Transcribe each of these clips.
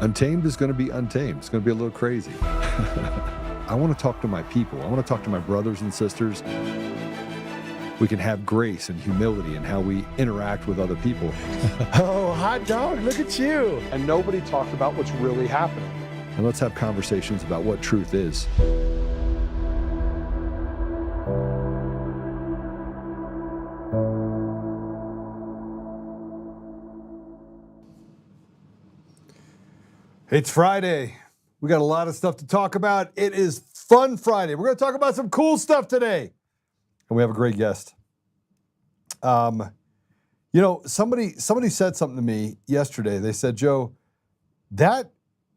Untamed is going to be untamed. It's going to be a little crazy. I want to talk to my people. I want to talk to my brothers and sisters. We can have grace and humility in how we interact with other people. Oh, hot dog, look at you. And nobody talked about what's really happening. And let's have conversations about what truth is. It's Friday. We got a lot of stuff to talk about. It is Fun Friday. We're going to talk about some cool stuff today. And we have a great guest. Somebody said something to me yesterday. They said, Joe, that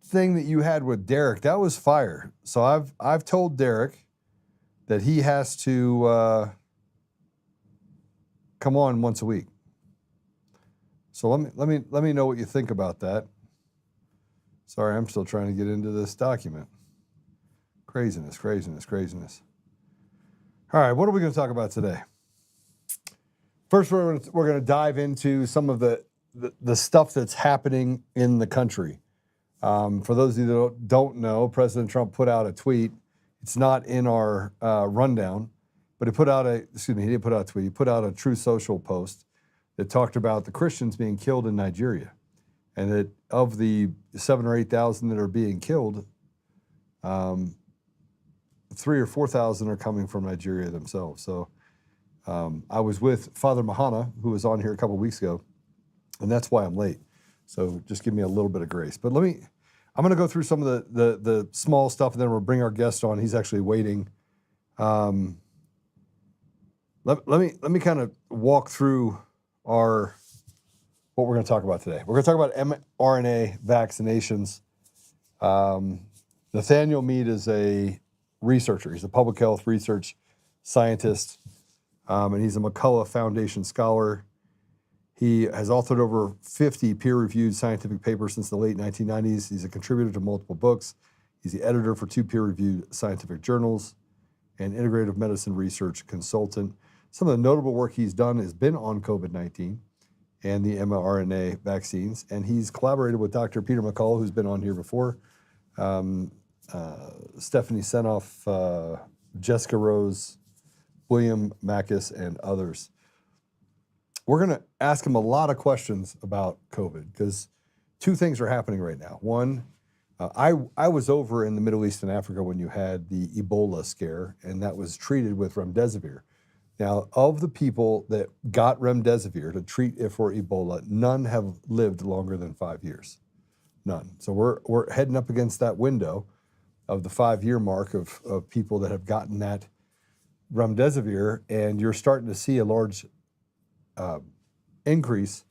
thing that you had with Derek, that was fire. So I've told Derek that he has to come on once a week. So let me know what you think about that. Sorry, I'm still trying to get into this document. Craziness. All right, what are we going to talk about today? First, we're going to dive into some of the stuff that's happening in the country. For those of you that don't know, President Trump put out a tweet. It's not in our rundown, but he didn't put out a tweet. He put out a True Social post that talked about the Christians being killed in Nigeria. And that of the 7,000 or 8,000 that are being killed, 3,000 or 4,000 are coming from Nigeria themselves. So I was with Father Mahana, who was on here a couple weeks ago, and that's why I'm late. So just give me a little bit of grace. But I'm going to go through some of the small stuff, and then we'll bring our guest on. He's actually waiting. Let me kind of walk through what we're going to talk about today. We're going to talk about mRNA vaccinations. Nathaniel Mead is a researcher. He's a public health research scientist, and he's a McCullough Foundation scholar. He has authored over 50 peer-reviewed scientific papers since the late 1990s. He's a contributor to multiple books. He's the editor for 2 peer-reviewed scientific journals and integrative medicine research consultant. Some of the notable work he's done has been on COVID-19 and the mRNA vaccines. And he's collaborated with Dr. Peter McCullough, who's been on here before, Stephanie Senoff, Jessica Rose, William Mackus, and others. We're going to ask him a lot of questions about COVID because 2 things are happening right now. One, I was over in the Middle East and Africa when you had the Ebola scare, and that was treated with remdesivir. Now, of the people that got remdesivir to treat it for Ebola, none have lived longer than 5 years. None. So we're heading up against that window of the 5-year mark of people that have gotten that remdesivir, and you're starting to see a large increase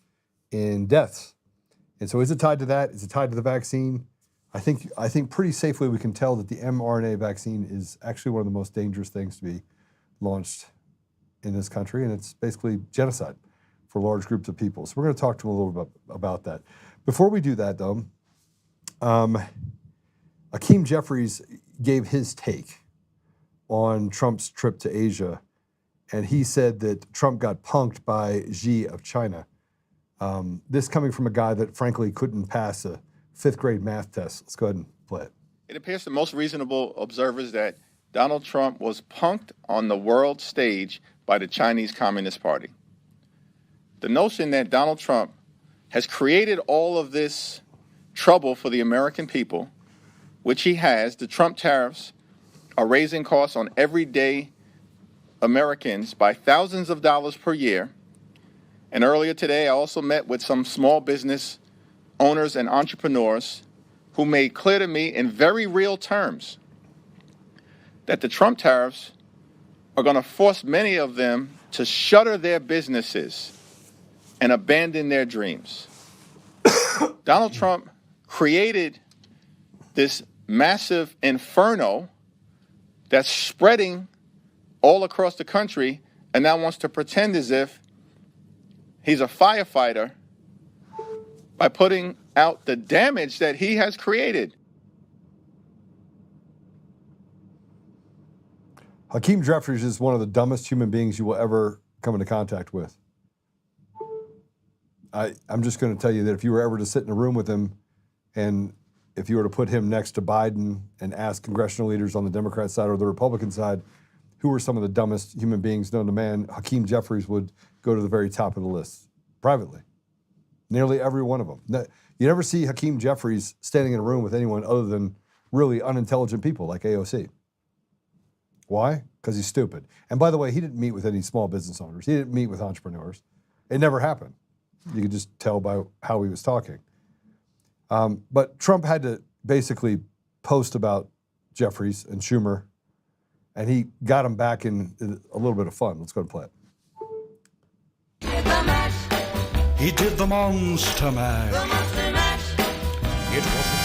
in deaths. And so is it tied to that? Is it tied to the vaccine? I think pretty safely we can tell that the mRNA vaccine is actually one of the most dangerous things to be launched in this country, and it's basically genocide for large groups of people. So we're going to talk to him a little bit about that. Before we do that, though, Hakeem Jeffries gave his take on Trump's trip to Asia, and he said that Trump got punked by Xi of China. This coming from a guy that, frankly, couldn't pass a 5th grade math test. Let's go ahead and play it. It appears to most reasonable observers that Donald Trump was punked on the world stage by the Chinese Communist Party. The notion that Donald Trump has created all of this trouble for the American people, which he has, the Trump tariffs are raising costs on everyday Americans by thousands of dollars per year. And earlier today, I also met with some small business owners and entrepreneurs who made clear to me in very real terms that the Trump tariffs are going to force many of them to shutter their businesses and abandon their dreams. Donald Trump created this massive inferno that's spreading all across the country and now wants to pretend as if he's a firefighter by putting out the damage that he has created. Hakeem Jeffries is one of the dumbest human beings you will ever come into contact with. I'm just going to tell you that if you were ever to sit in a room with him and if you were to put him next to Biden and ask congressional leaders on the Democrat side or the Republican side, who are some of the dumbest human beings known to man, Hakeem Jeffries would go to the very top of the list, privately. Nearly every one of them. You never see Hakeem Jeffries standing in a room with anyone other than really unintelligent people like AOC. Why? Because he's stupid. And by the way, he didn't meet with any small business owners. He didn't meet with entrepreneurs. It never happened. You could just tell by how he was talking. But Trump had to basically post about Jeffries and Schumer, and he got him back in a little bit of fun. Let's go and play it. He did the monster mash. The monster mash. It was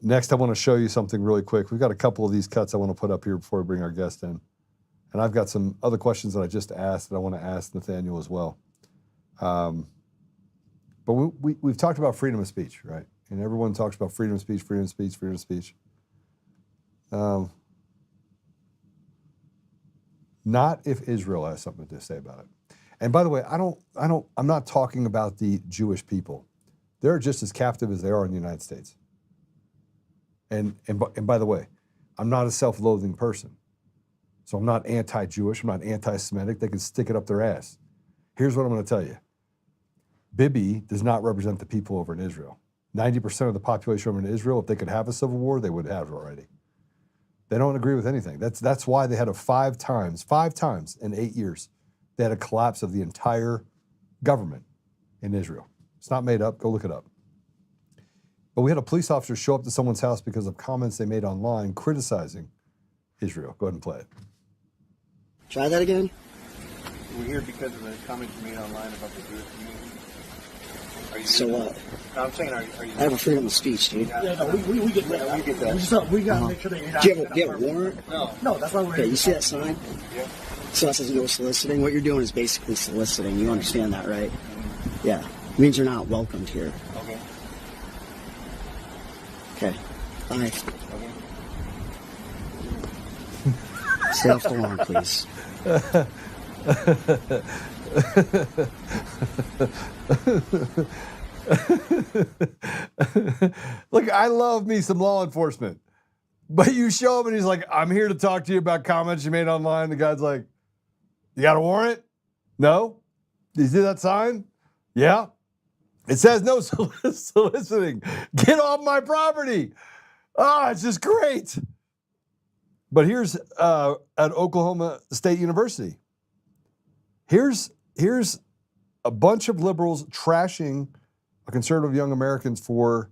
Next, I want to show you something really quick. We've got a couple of these cuts I want to put up here before we bring our guest in. And I've got some other questions that I just asked that I want to ask Nathaniel as well. But we've talked about freedom of speech, right? And everyone talks about freedom of speech, freedom of speech, freedom of speech. Not if Israel has something to say about it. And by the way, I'm not talking about the Jewish people. They're just as captive as they are in the United States. And by the way, I'm not a self-loathing person. So I'm not anti-Jewish, I'm not anti-Semitic. They can stick it up their ass. Here's what I'm going to tell you. Bibi does not represent the people over in Israel. 90% of the population over in Israel, if they could have a civil war, they would have it already. They don't agree with anything. That's why they had five times in 8 years, they had a collapse of the entire government in Israel. It's not made up. Go look it up. But we had a police officer show up to someone's house because of comments they made online criticizing Israel. Go ahead and play it. Try that again. We're here because of the comments you made online about the Jewish community. Are you So what? No, I'm saying, are you? I have a freedom of speech, dude. Yeah, no, we get that. We get that. We got to make sure that you're not. Do you have a warrant? No, that's why we're Okay, here. you see that sign? Yeah. So that says no soliciting. What you're doing is basically soliciting. You understand that, right? Yeah. It means you're not welcomed here. Okay. Okay. Bye. Okay. Stay off the lawn, please. Look, I love me some law enforcement. But you show him and he's like, I'm here to talk to you about comments you made online. The guy's like, you got a warrant? No? Did you see that sign? Yeah. It says no soliciting. Get off my property. It's just great. But here's at Oklahoma State University. Here's a bunch of liberals trashing conservative young Americans for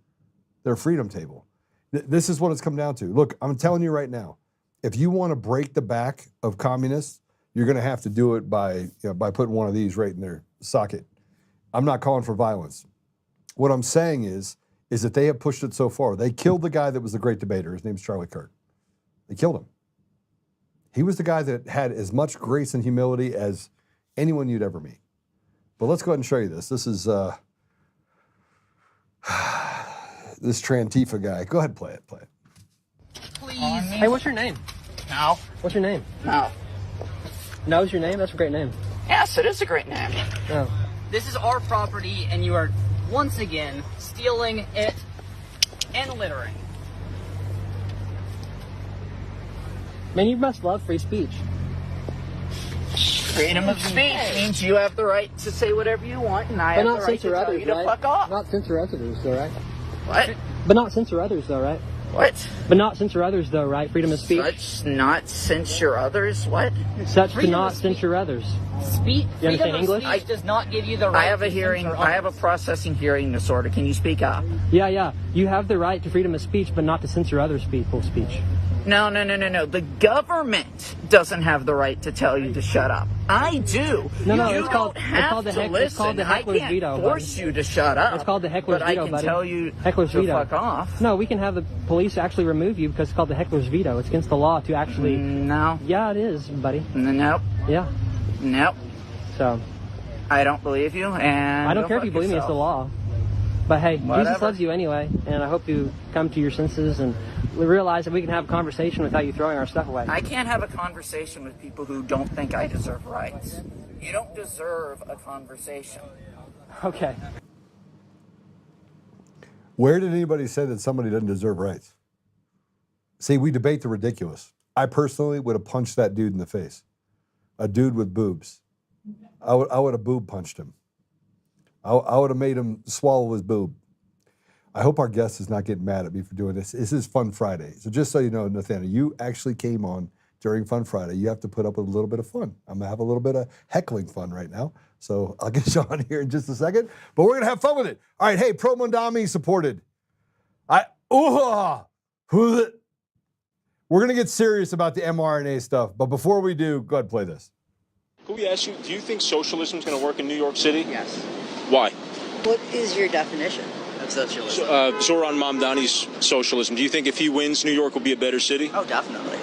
their freedom table. This is what it's come down to. Look, I'm telling you right now, if you want to break the back of communists, you're going to have to do it by putting one of these right in their socket. I'm not calling for violence. What I'm saying is that they have pushed it so far. They killed the guy that was the great debater. His name's Charlie Kirk. They killed him. He was the guy that had as much grace and humility as anyone you'd ever meet. But let's go ahead and show you this. This is this Trantifa guy. Go ahead and play it. Please. Hey, what's your name? No. What's your name? No. No's your name? That's a great name. Yes, it is a great name. Oh. This is our property, and you are once again stealing it and littering. Man, you must love free speech. Freedom of speech means you have the right to say whatever you want, and I have the right to tell you to fuck off. Not censor others, though, right? What? But not censor others, though, right? What? But not censor others, though, right? Freedom of speech. Such not censure others. What? Such to not censure others. Speech. You understand English? Speech does not give you the right. I have a hearing. I have a processing hearing disorder. Can you speak up? Yeah. You have the right to freedom of speech, but not to censor others' people's speech. No. The government doesn't have the right to tell you to shut up. I do. No, you it's called have the to listen. it's called the heckler's I veto. can't force you to shut up. It's called the heckler's but veto, I can buddy. tell you heckler's to veto. fuck off. No, we can have the police actually remove you because it's called the heckler's veto. It's against the law to actually. No. Yeah, it is, buddy. Nope. Yeah. Nope. So. I don't believe you, and I don't care if you believe me. It's the law. But hey, Whatever. Jesus loves you anyway, and I hope you come to your senses and realize that we can have a conversation without you throwing our stuff away. I can't have a conversation with people who don't think I deserve rights. You don't deserve a conversation. Okay. Where did anybody say that somebody doesn't deserve rights? See, we debate the ridiculous. I personally would have punched that dude in the face. A dude with boobs. I would have boob punched him. I would have made him swallow his boob. I hope our guest is not getting mad at me for doing this. This is Fun Friday. So just so you know, Nathaniel, you actually came on during Fun Friday. You have to put up with a little bit of fun. I'm going to have a little bit of heckling fun right now. So I'll get you on here in just a second. But we're going to have fun with it. All right, hey, Pro Mondami supported. We're going to get serious about the mRNA stuff. But before we do, go ahead and play this. Could we ask you, do you think socialism is going to work in New York City? Yes. Why? What is your definition of socialism? Zoran Mamdani's socialism. Do you think if he wins, New York will be a better city? Oh, definitely.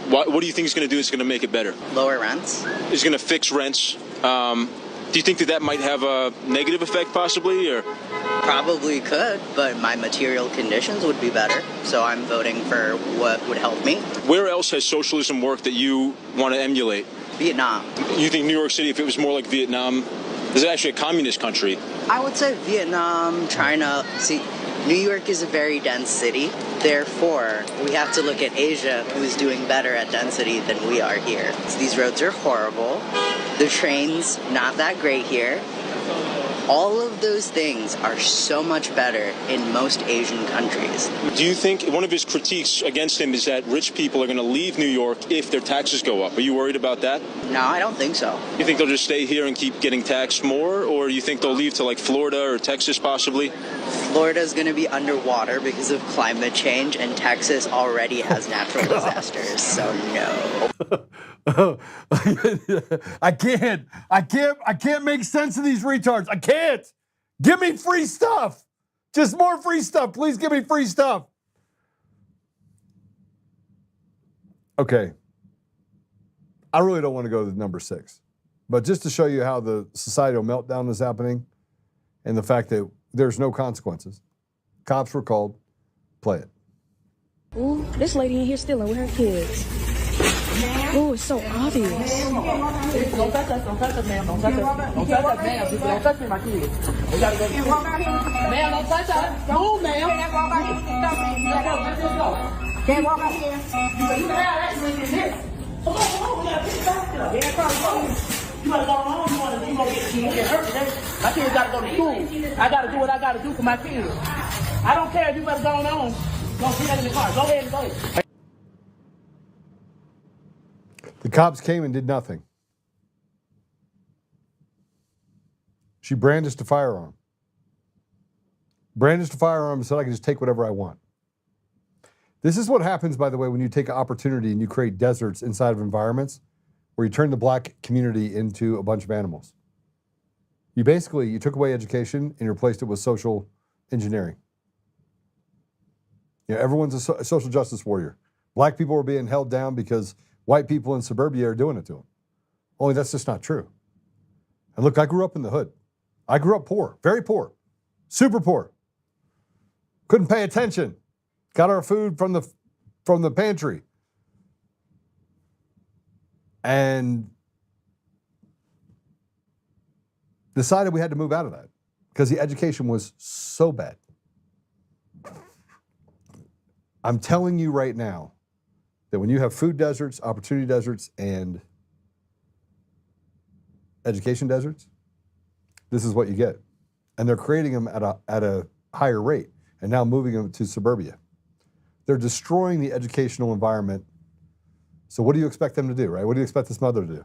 What do you think he's going to do that's going to make it better? Lower rents. He's going to fix rents. Do you think that might have a negative effect possibly? Or? Probably could, but my material conditions would be better. So I'm voting for what would help me. Where else has socialism worked that you want to emulate? Vietnam. You think New York City, if it was more like Vietnam, is it actually a communist country? I would say Vietnam, China. See, New York is a very dense city. Therefore, we have to look at Asia, who is doing better at density than we are here. So these roads are horrible. The trains, not that great here. All of those things are so much better in most Asian countries. Do you think one of his critiques against him is that rich people are going to leave New York if their taxes go up? Are you worried about that? No, I don't think so. You think they'll just stay here and keep getting taxed more? Or you think they'll leave to like Florida or Texas possibly? Florida's going to be underwater because of climate change, and Texas already has natural disasters, so no. I can't make sense of these retards. I can't. Give me free stuff. Just more free stuff. Please give me free stuff. Okay. I really don't want to go to number 6. But just to show you how the societal meltdown is happening and the fact that there's no consequences. Cops were called. Play it. Ooh, this lady in here stealing with her kids. Ooh, it's so obvious. Don't touch us, ma'am. Don't touch us. Don't touch us, ma'am. Don't touch me, my kids. We gotta go. Ma'am, don't touch us. Move, ma'am. Can't walk out here. Can't walk out here. You can have that with this. Come on, we gotta get back there. Yeah, probably. You gotta go home. You gonna get hurt today. My kids gotta go to school. I gotta do what I gotta do for my kids. I don't care if you better go on. Go put that in the car. Go ahead and go. The cops came and did nothing. She brandished a firearm. Brandished a firearm and said, I can just take whatever I want. This is what happens, by the way, when you take an opportunity and you create deserts inside of environments where you turn the black community into a bunch of animals. You took away education and you replaced it with social engineering. You know, everyone's a social justice warrior. Black people are being held down because white people in suburbia are doing it to them. Only that's just not true. And look, I grew up in the hood. I grew up poor, very poor, super poor. Couldn't pay attention. Got our food from the pantry. And decided we had to move out of that because the education was so bad. I'm telling you right now that when you have food deserts, opportunity deserts, and education deserts, this is what you get. And they're creating them at a higher rate and now moving them to suburbia. They're destroying the educational environment. So what do you expect them to do, right? What do you expect this mother to do?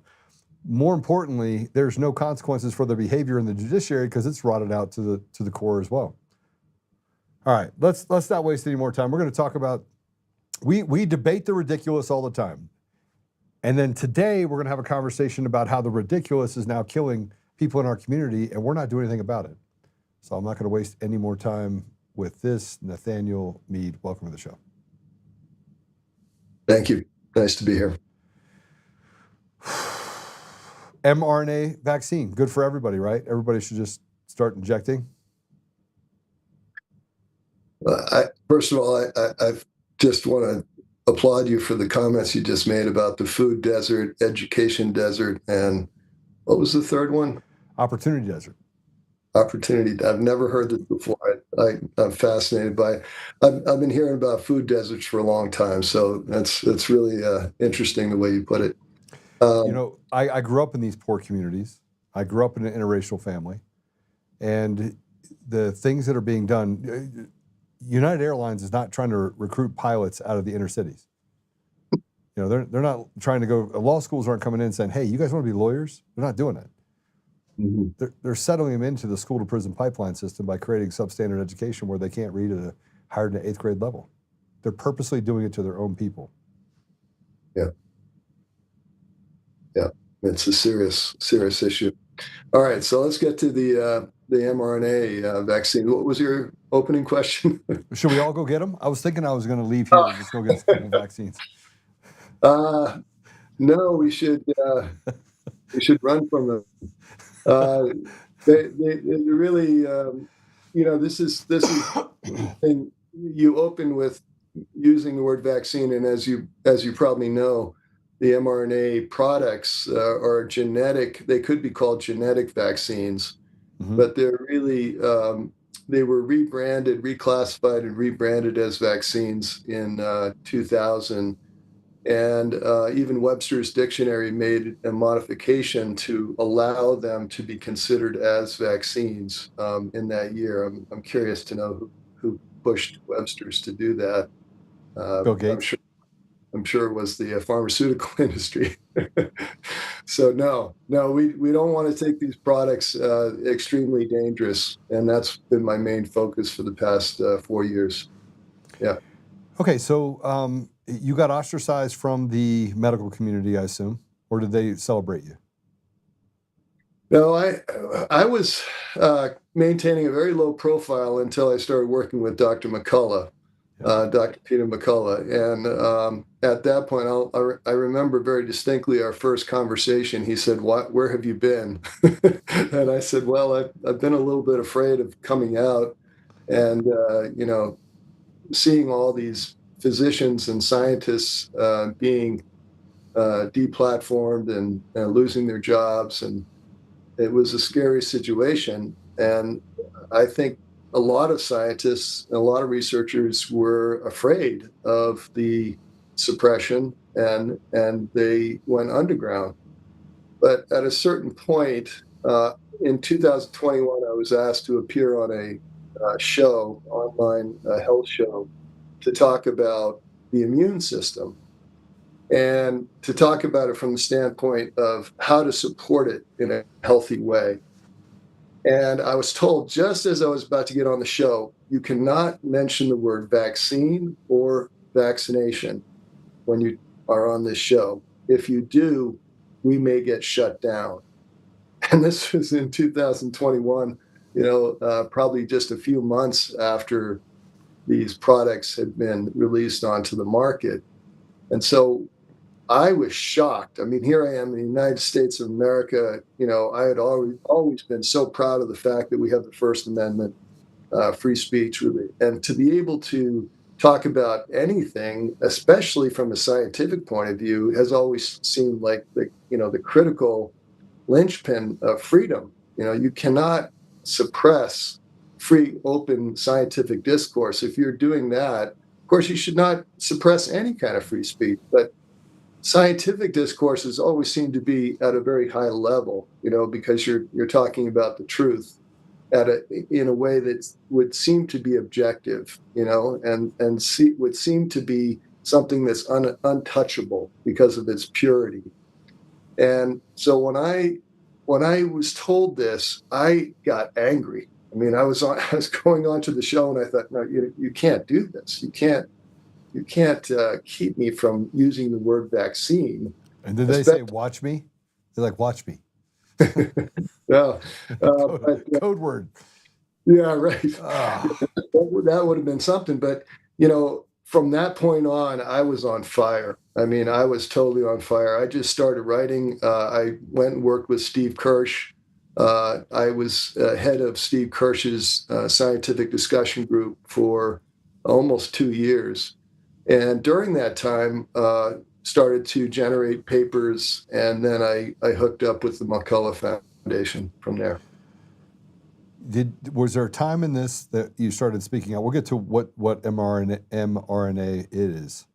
More importantly, there's no consequences for their behavior in the judiciary because it's rotted out to the core as well. All right, let's not waste any more time. We're going to talk about We debate the ridiculous all the time. And then today we're going to have a conversation about how the ridiculous is now killing people in our community, and we're not doing anything about it. So I'm not going to waste any more time with this. Nathaniel Mead, welcome to the show. Thank you. Nice to be here. mRNA vaccine, good for everybody, right? Everybody should just start injecting. First of all, I just want to applaud you for the comments you just made about the food desert, education desert, and what was the third one? Opportunity desert. Opportunity. I've never heard this before. I'm fascinated by it. I've been hearing about food deserts for a long time, so that's really interesting the way you put it. You know, I grew up in these poor communities. I grew up in an interracial family, and the things that are being done, United Airlines is not trying to recruit pilots out of the inner cities. You know, they're not trying to go. Law schools aren't coming in saying, "Hey, you guys want to be lawyers?" They're not doing it. Mm-hmm. They're settling them into the school to prison pipeline system by creating substandard education where they can't read at a higher than 8th grade level. They're purposely doing it to their own people. Yeah. Yeah, it's a serious issue. All right, so let's get to the mRNA vaccine. What was your opening question? Should we all go get them? I was thinking I was going to leave here and just go get a couple vaccines. No, we should run from them. They really, you know, this is and you open with using the word vaccine, and as you probably know, the mRNA products are genetic. They could be called genetic vaccines, but they're really they were rebranded, reclassified, and rebranded as vaccines in 2000. And even Webster's Dictionary made a modification to allow them to be considered as vaccines in that year. I'm curious to know who pushed Webster's to do that. Bill Gates. I'm sure it was the pharmaceutical industry. So no, we don't want to take these products extremely dangerous, and that's been my main focus for the past 4 years. Yeah. Okay, so you got ostracized from the medical community, I assume, or did they celebrate you? No, I was maintaining a very low profile until I started working with Dr. McCullough, Dr. Peter McCullough, and at that point, I remember very distinctly our first conversation. He said, "Where have you been?" And I said, "Well, I've been a little bit afraid of coming out, and you know, seeing all these physicians and scientists being deplatformed and losing their jobs, and it was a scary situation." And I think a lot of scientists, a lot of researchers were afraid of the suppression, and they went underground. But at a certain point, in 2021, I was asked to appear on a show, online health show, to talk about the immune system and to talk about it from the standpoint of how to support it in a healthy way. And I was told, just as I was about to get on the show, you cannot mention the word vaccine or vaccination when you are on this show. If you do, we may get shut down. And this was in 2021, you know, probably just a few months after these products had been released onto the market. And so I was shocked. I mean, here I am in the United States of America. You know, I had always been so proud of the fact that we have the First Amendment, free speech, really. And to be able to talk about anything, especially from a scientific point of view, has always seemed like the critical linchpin of freedom. You know, you cannot suppress free, open scientific discourse. If you're doing that, of course, you should not suppress any kind of free speech. But scientific discourses always seem to be at a very high level, you know, because you're talking about the truth in a way that would seem to be objective, you know, and would seem to be something that's untouchable because of its purity. And so when I was told this, I got angry. I mean, I was going on to the show, and I thought, no, you can't do this. You keep me from using the word vaccine. And did they say, watch me? They're like, watch me. No, code word. Yeah, right. That would have been something. But, from that point on, I was on fire. I mean, I was totally on fire. I just started writing. I went and worked with Steve Kirsch. I was head of Steve Kirsch's scientific discussion group for almost 2 years. And during that time, started to generate papers. And then I hooked up with the McCullough Foundation from there. Was there a time in this that you started speaking out? We'll get to what mRNA is.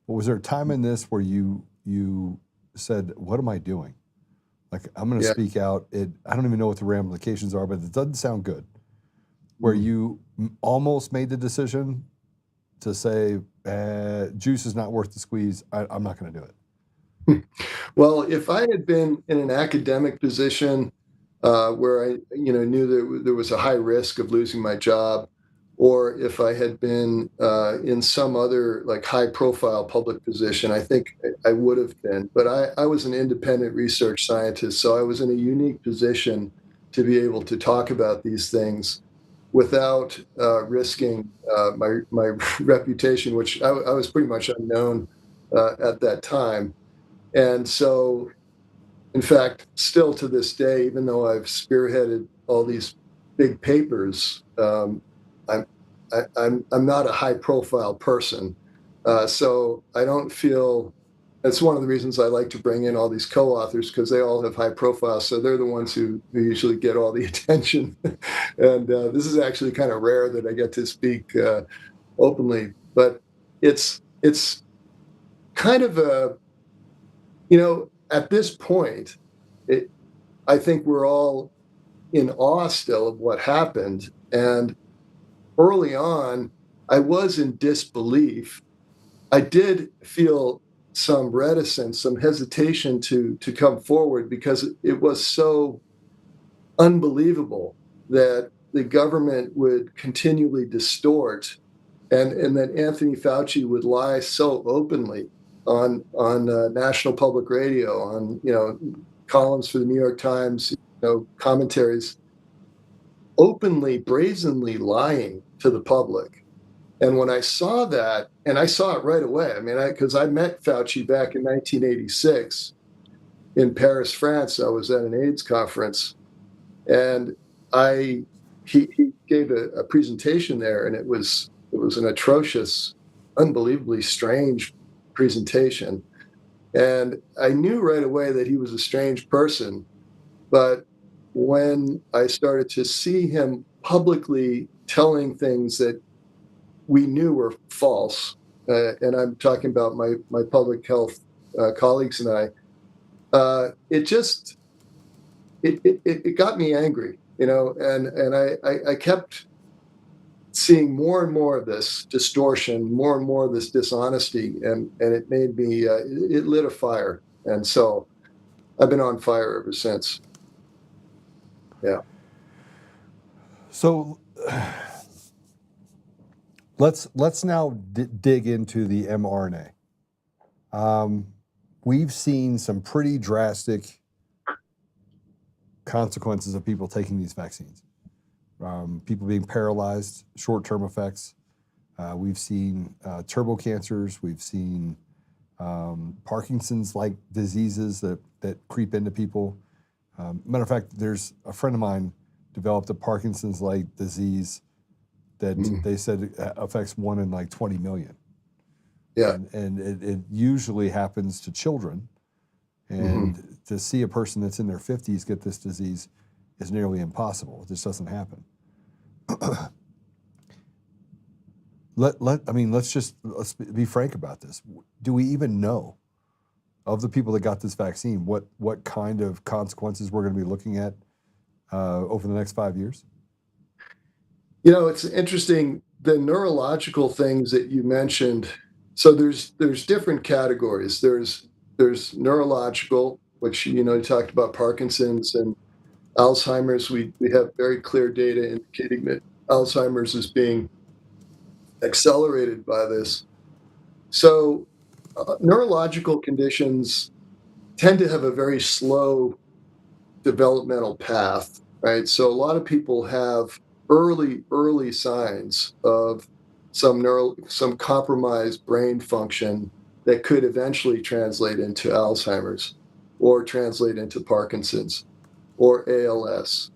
But was there a time in this where you said, what am I doing? Like, I'm going to speak out. I don't even know what the ramifications are, but it doesn't sound good. Where you almost made the decision to say, juice is not worth the squeeze. I'm not going to do it. Well, if I had been in an academic position where I, knew that there was a high risk of losing my job, or if I had been in some other like high-profile public position, I think I would have been. But I was an independent research scientist, so I was in a unique position to be able to talk about these things without risking my reputation, which I was pretty much unknown at that time. And so, in fact, still to this day, even though I've spearheaded all these big papers, I'm not a high-profile person. So I don't feel. That's one of the reasons I like to bring in all these co-authors, because they all have high profiles. So they're the ones who usually get all the attention. And this is actually kind of rare that I get to speak openly. But it's kind of a, at this point, I think we're all in awe still of what happened. And early on, I was in disbelief. I did feel some reticence, some hesitation to come forward, because it was so unbelievable that the government would continually distort, and that Anthony Fauci would lie so openly on national public radio, on columns for the New York Times, commentaries, openly, brazenly lying to the public. And when I saw that, and I saw it right away, because I met Fauci back in 1986 in Paris, France. I was at an AIDS conference, and he gave a presentation there, and it was an atrocious, unbelievably strange presentation. And I knew right away that he was a strange person. But when I started to see him publicly telling things that we knew were false, and I'm talking about my public health colleagues and I, it got me angry, and I kept seeing more and more of this distortion, more and more of this dishonesty, and it made me, it lit a fire. And so I've been on fire ever since. Yeah. So let's now dig into the mRNA. We've seen some pretty drastic consequences of people taking these vaccines. People being paralyzed, short-term effects. We've seen turbo cancers. We've seen Parkinson's-like diseases that creep into people. Matter of fact, there's a friend of mine developed a Parkinson's-like disease that they said affects 1 in like 20 million. Yeah. And it usually happens to children. And to see a person that's in their 50s get this disease is nearly impossible. It just doesn't happen. Let's be frank about this. Do we even know, of the people that got this vaccine, what kind of consequences we're going to be looking at over the next 5 years? It's interesting, the neurological things that you mentioned. So there's different categories. There's neurological, which, you talked about Parkinson's and Alzheimer's. We have very clear data indicating that Alzheimer's is being accelerated by this. So neurological conditions tend to have a very slow developmental path, right? So a lot of people have early signs of some compromised brain function that could eventually translate into Alzheimer's or translate into Parkinson's or ALS.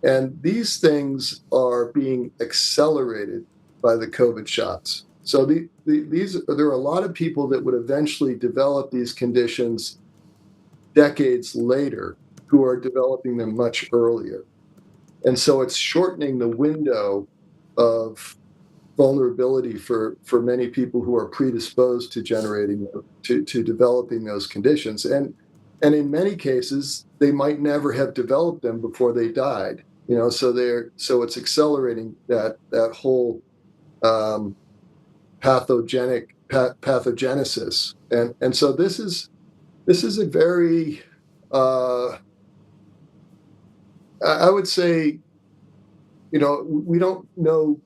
And these things are being accelerated by the COVID shots. So there are a lot of people that would eventually develop these conditions decades later who are developing them much earlier. And so it's shortening the window of vulnerability for many people who are predisposed to developing those conditions. And in many cases, they might never have developed them before they died. So it's accelerating that whole pathogenesis. And so this is a very I would say, we don't know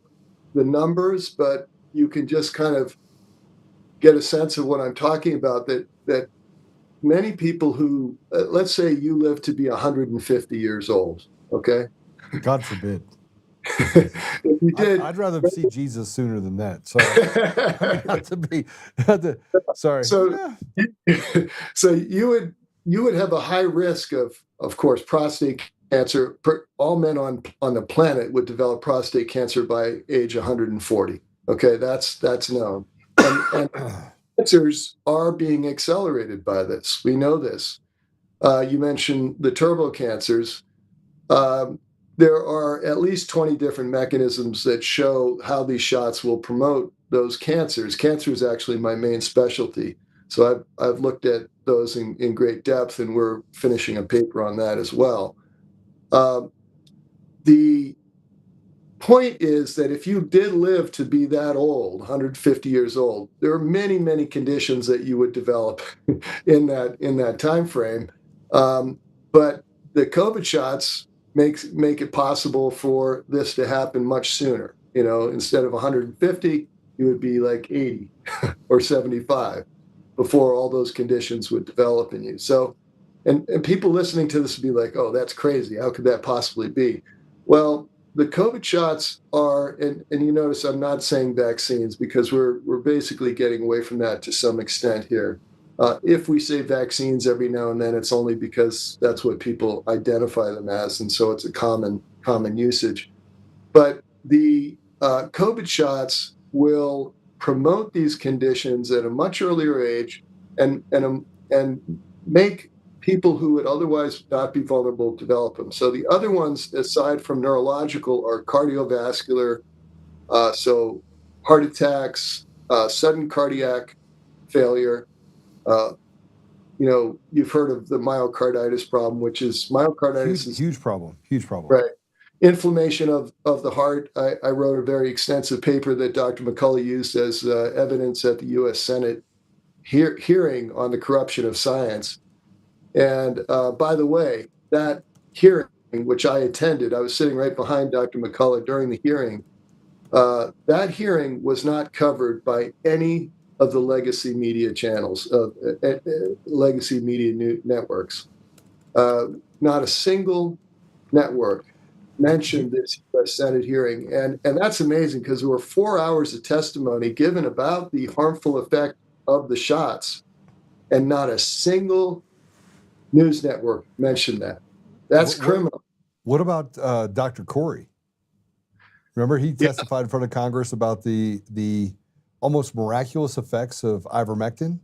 the numbers, but you can just kind of get a sense of what I'm talking about, that many people who, let's say you live to be 150 years old, okay? God forbid. If you did, I'd rather see Jesus sooner than that. So, sorry. So you would have a high risk of course, prostate cancer. All men on the planet would develop prostate cancer by age 140. Okay, that's known. And cancers are being accelerated by this. We know this. You mentioned the turbo cancers. There are at least 20 different mechanisms that show how these shots will promote those cancers. Cancer is actually my main specialty. So I've looked at those in great depth, and we're finishing a paper on that as well. The point is that if you did live to be that old, 150 years old, there are many, many conditions that you would develop in that time frame. But the COVID shots make it possible for this to happen much sooner. Instead of 150, you would be like 80 or 75 before all those conditions would develop in you. So, and people listening to this would be like, oh, that's crazy. How could that possibly be? Well, the COVID shots are, and you notice I'm not saying vaccines because we're basically getting away from that to some extent here. If we say vaccines every now and then, it's only because that's what people identify them as, and so it's a common usage. But the COVID shots will promote these conditions at a much earlier age, and make people who would otherwise not be vulnerable develop them. So the other ones, aside from neurological, are cardiovascular. So heart attacks, sudden cardiac failure. You've heard of the myocarditis problem, which is myocarditis is huge problem. Right. Inflammation of the heart. I wrote a very extensive paper that Dr. McCullough used as evidence at the U.S. Senate hearing on the corruption of science. And by the way, that hearing, which I attended, I was sitting right behind Dr. McCullough during the hearing. That hearing was not covered by any of the legacy media channels, legacy media networks. Not a single network mentioned this Senate hearing. And that's amazing because there were 4 hours of testimony given about the harmful effect of the shots, and not a single news network mentioned that. That's criminal. What about Dr. Corey? Remember, he testified in front of Congress about the almost miraculous effects of ivermectin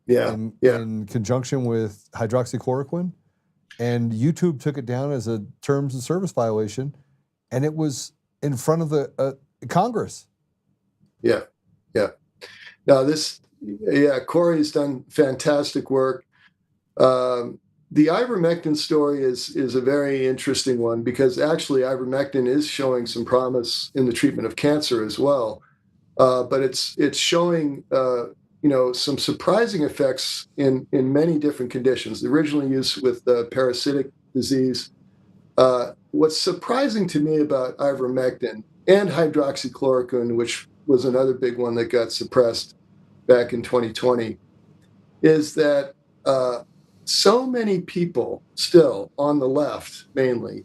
in conjunction with hydroxychloroquine. And YouTube took it down as a terms of service violation, and it was in front of the Congress. Yeah. Now Corey's done fantastic work. The ivermectin story is a very interesting one because actually ivermectin is showing some promise in the treatment of cancer as well. But it's showing some surprising effects in many different conditions. Originally used with parasitic disease. What's surprising to me about ivermectin and hydroxychloroquine, which was another big one that got suppressed, back in 2020 is that so many people still on the left, mainly.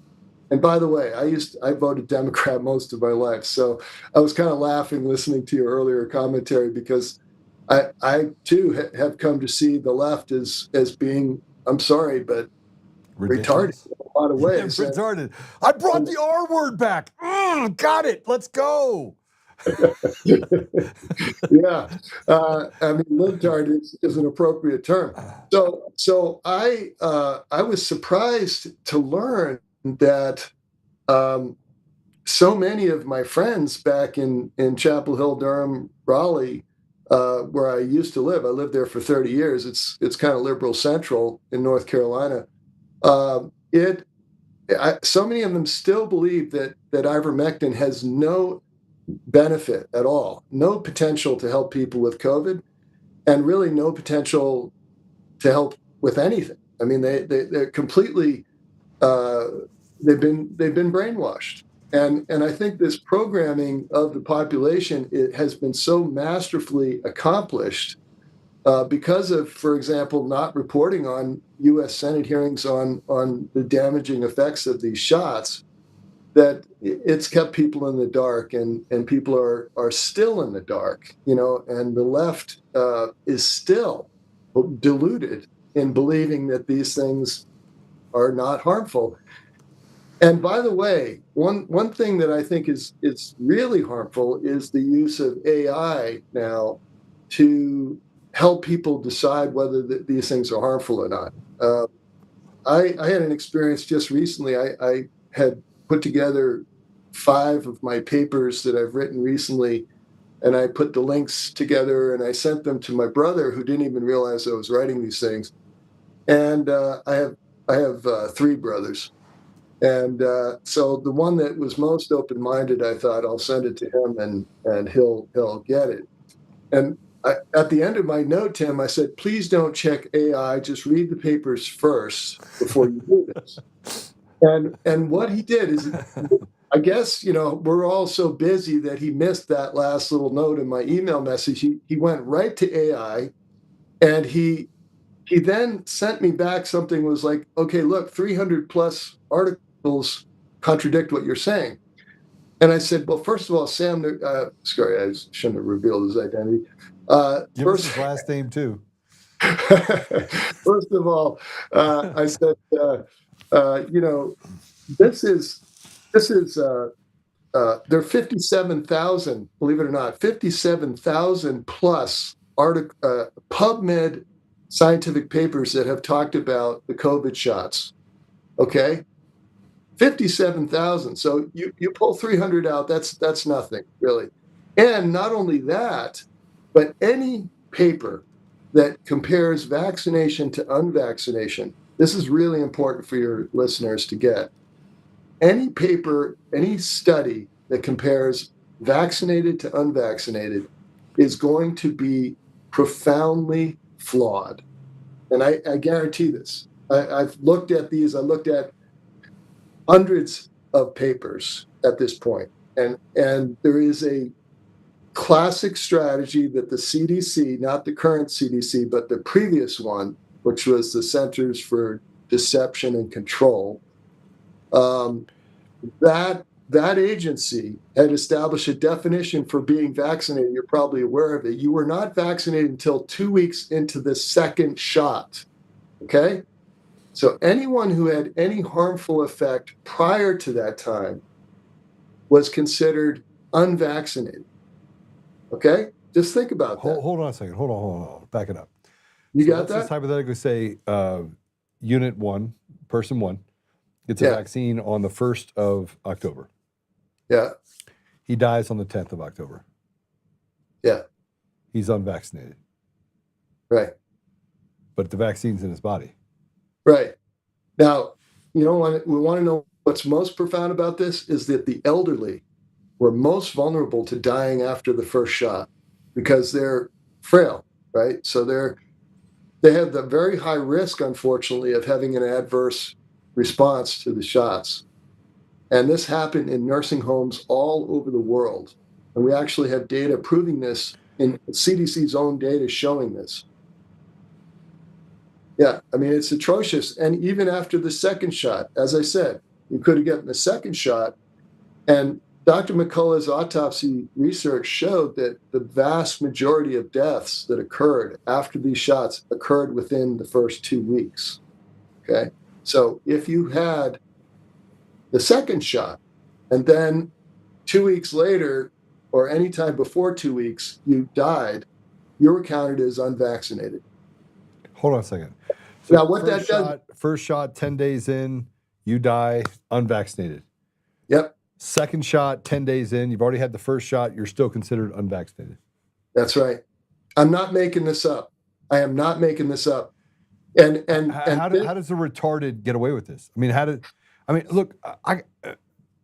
And by the way, I voted Democrat most of my life, so I was kind of laughing listening to your earlier commentary because I too have come to see the left as being, I'm sorry, but ridiculous. Retarded in a lot of ways. Retarded. I brought the R word back. Got it. Let's go. Yeah, I mean, libtard is an appropriate term. So I was surprised to learn that so many of my friends back in Chapel Hill, Durham, Raleigh, where I used to live. I lived there for 30 years. It's kind of liberal central in North Carolina. So many of them still believe that ivermectin has no benefit at all, no potential to help people with COVID, and really no potential to help with anything. I mean, they're completely they've been brainwashed, and I think this programming of the population, it has been so masterfully accomplished because of, for example, not reporting on U.S. Senate hearings on the damaging effects of these shots, that it's kept people in the dark, and people are still in the dark, and the left is still deluded in believing that these things are not harmful. And by the way, one thing that I think is really harmful is the use of AI now to help people decide whether these things are harmful or not. I had an experience just recently. I had put together 5 of my papers that I've written recently, and I put the links together and I sent them to my brother, who didn't even realize I was writing these things. And I have 3 brothers. And so the one that was most open-minded, I thought I'll send it to him and he'll get it. And at the end of my note, Tim, I said, please don't check AI, just read the papers first before you do this. And what he did is, I guess, we're all so busy that he missed that last little note in my email message. He went right to AI, and he then sent me back something was like, okay, look, 300 plus articles contradict what you're saying. And I said, well, first of all, Sam, sorry, I shouldn't have revealed his identity. Give us his last name too. First of all, I said, this is there are 57,000, believe it or not, 57,000 plus PubMed scientific papers that have talked about the COVID shots. Okay, 57,000. So you pull 300 out, that's nothing really. And not only that, but any paper that compares vaccination to unvaccination. This is really important for your listeners to get. Any paper, any study that compares vaccinated to unvaccinated is going to be profoundly flawed. And I guarantee this. I've looked at these. I looked at hundreds of papers at this point. And there is a classic strategy that the CDC, not the current CDC, but the previous one, which was the Centers for Deception and Control, that agency had established a definition for being vaccinated. You're probably aware of it. You were not vaccinated until 2 weeks into the second shot. Okay? So anyone who had any harmful effect prior to that time was considered unvaccinated. Okay? Just think about that. Hold on a second. Hold on. Back it up. You got let's that? Just hypothetically say Unit 1, Person 1, gets a vaccine on the 1st of October. Yeah. He dies on the 10th of October. Yeah. He's unvaccinated. Right. But the vaccine's in his body. Right. Now, we want to know what's most profound about this is that the elderly were most vulnerable to dying after the first shot because they're frail, right? So they have the very high risk, unfortunately, of having an adverse response to the shots. And this happened in nursing homes all over the world. And we actually have data proving this in CDC's own data showing this. Yeah, I mean, it's atrocious. And even after the second shot, as I said, you could have gotten the second shot. And Dr. McCullough's autopsy research showed that the vast majority of deaths that occurred after these shots occurred within the first 2 weeks. Okay. So if you had the second shot and then 2 weeks later, or any time before 2 weeks, you died, you were counted as unvaccinated. Hold on a second. So now, what that does... First shot, 10 days in, you die unvaccinated. Yep. Second shot, 10 days in, you've already had the first shot, you're still considered unvaccinated. That's right. I'm not making this up. I am not making this up. And how does the retarded get away with this? Look, I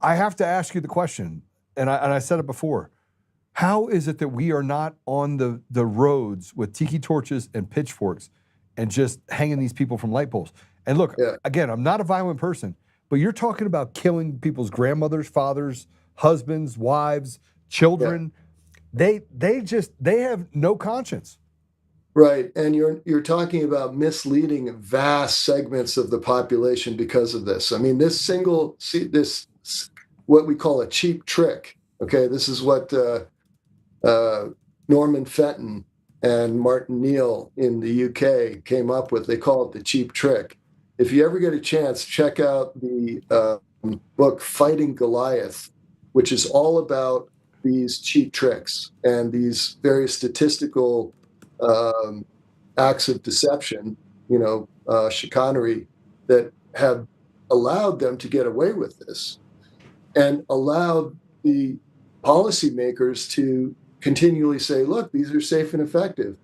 have to ask you the question, and I said it before. How is it that we are not on the roads with tiki torches and pitchforks and just hanging these people from light poles? And look, again, I'm not a violent person, but you're talking about killing people's grandmothers, fathers, husbands, wives, children. Yeah. They have no conscience. Right, and you're talking about misleading vast segments of the population because of this. I mean, this what we call a cheap trick. Okay, this is what Norman Fenton and Martin Neal in the UK came up with. They call it the cheap trick. If you ever get a chance, check out the book Fighting Goliath, which is all about these cheap tricks and these very statistical acts of deception, chicanery, that have allowed them to get away with this and allowed the policymakers to continually say, look, these are safe and effective.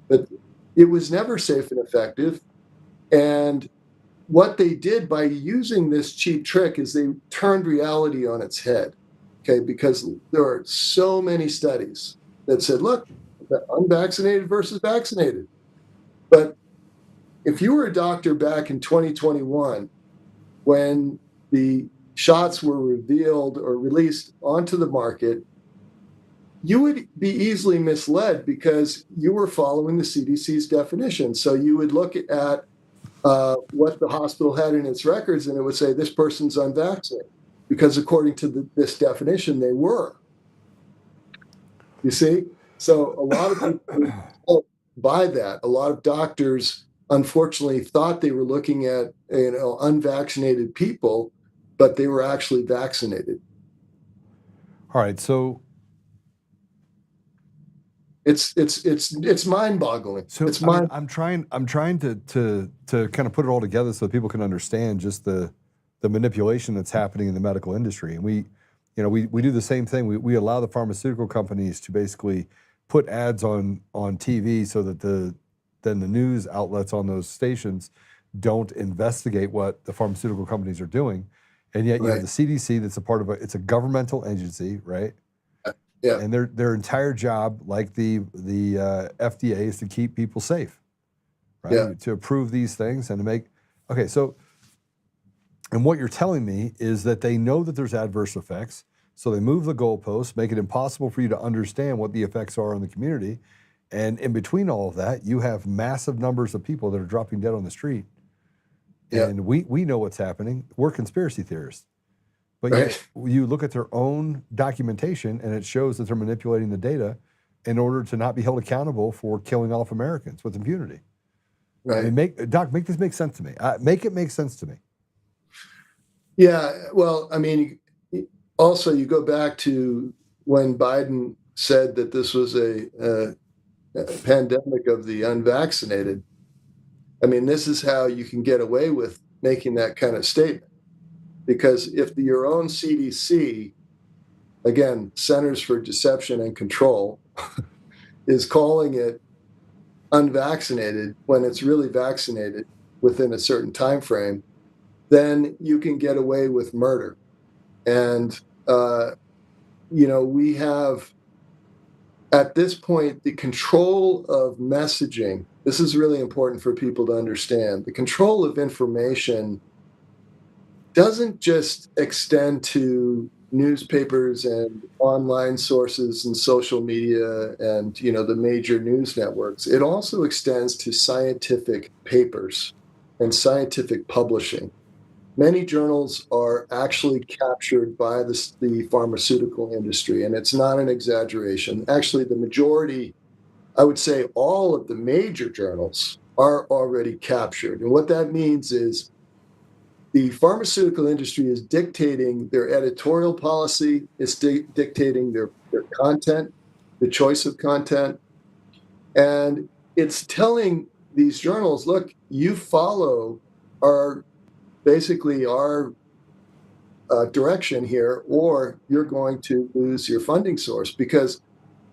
But it was never safe and effective. And what they did by using this cheap trick is they turned reality on its head, okay? Because there are so many studies that said, look, unvaccinated versus vaccinated. But if you were a doctor back in 2021, when the shots were revealed or released onto the market, you would be easily misled because you were following the CDC's definition. So you would look at what the hospital had in its records, and it would say this person's unvaccinated because according to this definition, they were. You see? So a lot of people don't buy that. A lot of doctors, unfortunately, thought they were looking at unvaccinated people, but they were actually vaccinated. All right, so it's mind-boggling. So I'm trying to kind of put it all together so that people can understand just the manipulation that's happening in the medical industry. And we do the same thing. We allow the pharmaceutical companies to basically put ads on TV so that then the news outlets on those stations don't investigate what the pharmaceutical companies are doing. And yet you have the CDC that's it's a governmental agency, right? Yeah. And their entire job, like the FDA, is to keep people safe, right? Yeah. To approve these things and to make, okay, so, and what you're telling me is that they know that there's adverse effects, so they move the goalposts, make it impossible for you to understand what the effects are on the community. And in between all of that, you have massive numbers of people that are dropping dead on the street. Yeah. And we know what's happening. We're conspiracy theorists. But yet you look at their own documentation and it shows that they're manipulating the data in order to not be held accountable for killing off Americans with impunity. Right. I mean, Doc, make this make sense to me. Make it make sense to me. Yeah, well, I mean, also you go back to when Biden said that this was a pandemic of the unvaccinated. I mean, this is how you can get away with making that kind of statement. Because if your own CDC, again, Centers for Deception and Control, is calling it unvaccinated when it's really vaccinated within a certain time frame, then you can get away with murder. And, we have, at this point, the control of messaging. This is really important for people to understand. The control of information doesn't just extend to newspapers and online sources and social media and, the major news networks. It also extends to scientific papers and scientific publishing. Many journals are actually captured by the pharmaceutical industry, and it's not an exaggeration. Actually, the majority, I would say all of the major journals are already captured. And what that means is the pharmaceutical industry is dictating their editorial policy, it's dictating their content, the choice of content, and it's telling these journals, look, you follow our direction here, or you're going to lose your funding source, because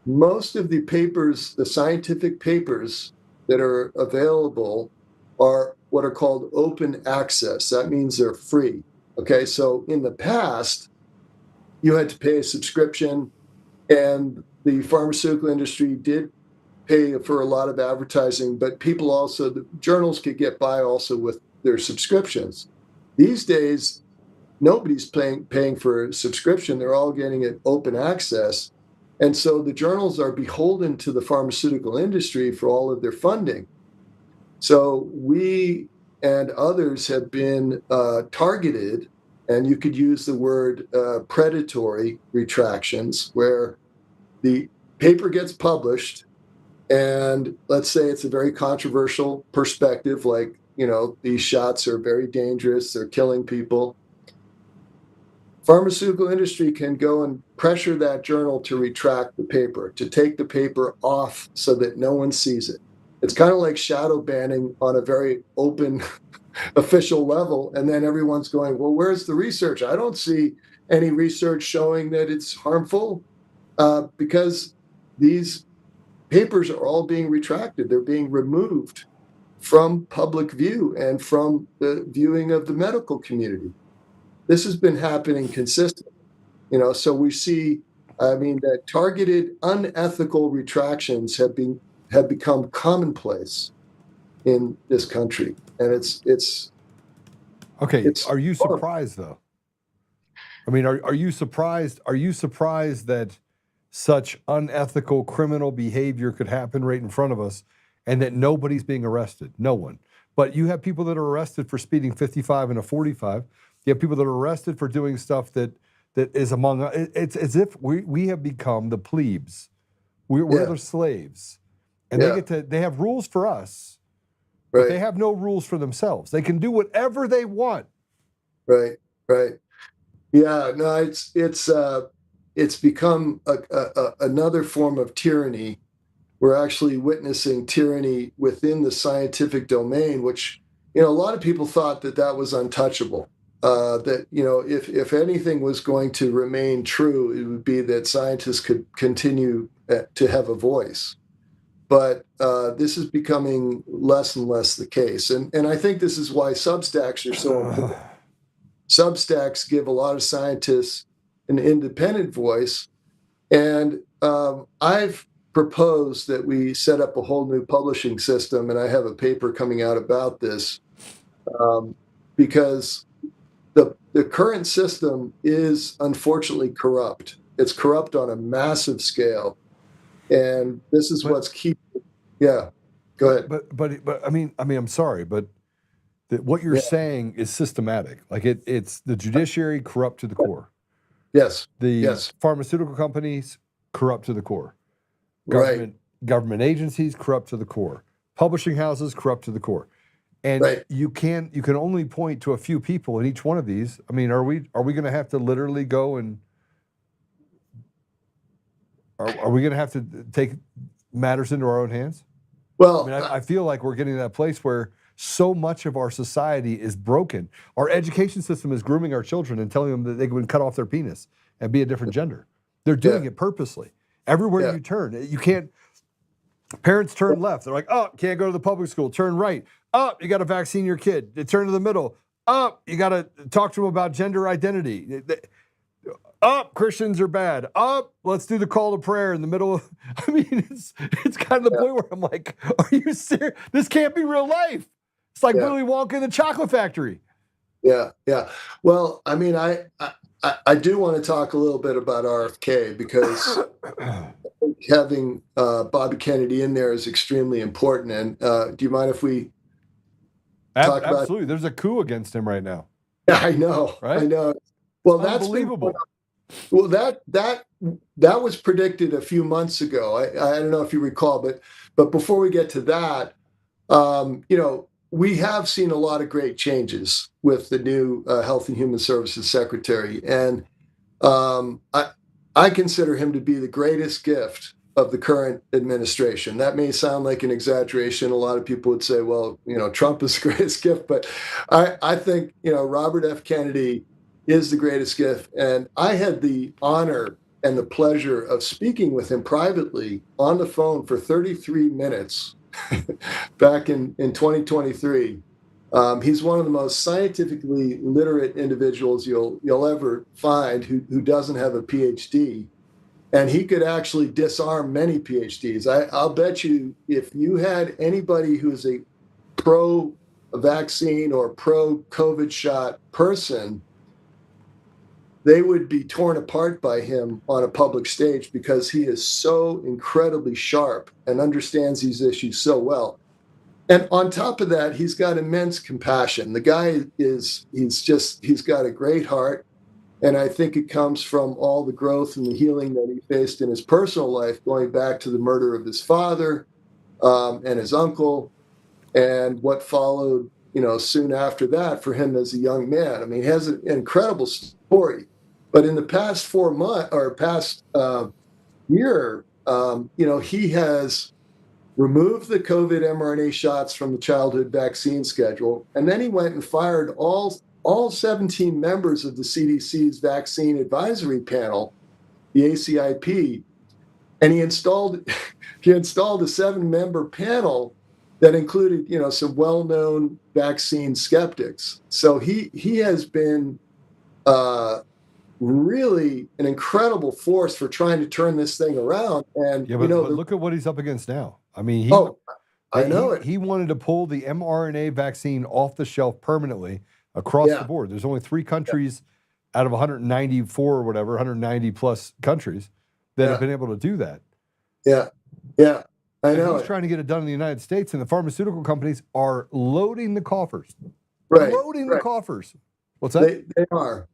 most of the papers, the scientific papers that are available, are what are called open access. That means they're free. Okay, so in the past, you had to pay a subscription, and the pharmaceutical industry did pay for a lot of advertising, but the journals could get by also with their subscriptions. These days, nobody's paying for a subscription. They're all getting it open access. And so the journals are beholden to the pharmaceutical industry for all of their funding. So we and others have been targeted, and you could use the word predatory retractions, where the paper gets published, and let's say it's a very controversial perspective, like, these shots are very dangerous, they're killing people. Pharmaceutical industry can go and pressure that journal to retract the paper, to take the paper off so that no one sees it. It's kind of like shadow banning on a very open official level. And then everyone's going, well, where's the research? I don't see any research showing that it's harmful, because these papers are all being retracted. They're being removed from public view and from the viewing of the medical community. This has been happening consistently, so we see, that targeted unethical retractions have become commonplace in this country. And it's okay. Are you surprised though? Are you surprised? Are you surprised that such unethical criminal behavior could happen right in front of us and that nobody's being arrested? No one. But you have people that are arrested for speeding 55 and a 45. You have people that are arrested for doing stuff that is among us. It's as if we have become the plebes. We're the slaves. And they have rules for us, but they have no rules for themselves. They can do whatever they want. Right. Yeah, no, it's become another form of tyranny. We're actually witnessing tyranny within the scientific domain, which, a lot of people thought that was untouchable. That, if anything was going to remain true, it would be that scientists could continue to have a voice. But this is becoming less and less the case. And I think this is why Substacks are so important. Substacks give a lot of scientists an independent voice. And I've proposed that we set up a whole new publishing system, and I have a paper coming out about this, because the current system is unfortunately corrupt. It's corrupt on a massive scale. And this is what's keeping. Yeah, go ahead. But I'm sorry, but what you're saying is systematic. Like it's the judiciary corrupt to the core. Yes. The pharmaceutical companies corrupt to the core. Government agencies corrupt to the core. Publishing houses corrupt to the core. And you can only point to a few people in each one of these. Are we going to have to literally go and are we going to have to take matters into our own hands? Well, I feel like we're getting to that place where so much of our society is broken. Our education system is grooming our children and telling them that they can cut off their penis and be a different gender. They're doing it purposely. Everywhere you turn, you can't. Parents turn left. They're like, oh, can't go to the public school. Turn right. Oh, you got to vaccine your kid. They turn to the middle. Oh, you got to talk to them about gender identity. Oh, Christians are bad. Oh, let's do the call to prayer in the middle of. It's kind of the point where I'm like, are you serious? This can't be real life. It's like Willy Wonka in the Chocolate Factory. Yeah. Well, I do want to talk a little bit about RFK because having Bobby Kennedy in there is extremely important. And do you mind if we talk about? Absolutely. There's a coup against him right now. I know. Right? I know. Well, it's unbelievable. Well, that was predicted a few months ago. I don't know if you recall, but before we get to that, we have seen a lot of great changes with the new Health and Human Services Secretary, and I consider him to be the greatest gift of the current administration. That may sound like an exaggeration. A lot of people would say, well, Trump is the greatest gift, but I think, Robert F. Kennedy is the greatest gift. And I had the honor and the pleasure of speaking with him privately on the phone for 33 minutes back in 2023. He's one of the most scientifically literate individuals you'll ever find who doesn't have a PhD. And he could actually disarm many PhDs. I'll bet you if you had anybody who's a pro-vaccine or pro-COVID shot person, they would be torn apart by him on a public stage because he is so incredibly sharp and understands these issues so well. And on top of that, he's got immense compassion. The guy he's got a great heart. And I think it comes from all the growth and the healing that he faced in his personal life, going back to the murder of his father and his uncle, and what followed, soon after that for him as a young man. I mean, he has an incredible story. But in the past 4 months or past year, he has removed the COVID mRNA shots from the childhood vaccine schedule, and then he went and fired all 17 members of the CDC's vaccine advisory panel, the ACIP, and he installed a 7-member panel that included, some well-known vaccine skeptics. So he has been really an incredible force for trying to turn this thing around. And but look at what he's up against now. I mean, I know it. He wanted to pull the mRNA vaccine off the shelf permanently across the board. There's only 3 countries out of 194 or whatever, 190 plus countries that have been able to do that. Yeah. I know. He's trying to get it done in the United States, and the pharmaceutical companies are loading the coffers. Right. Loading the coffers. What's that?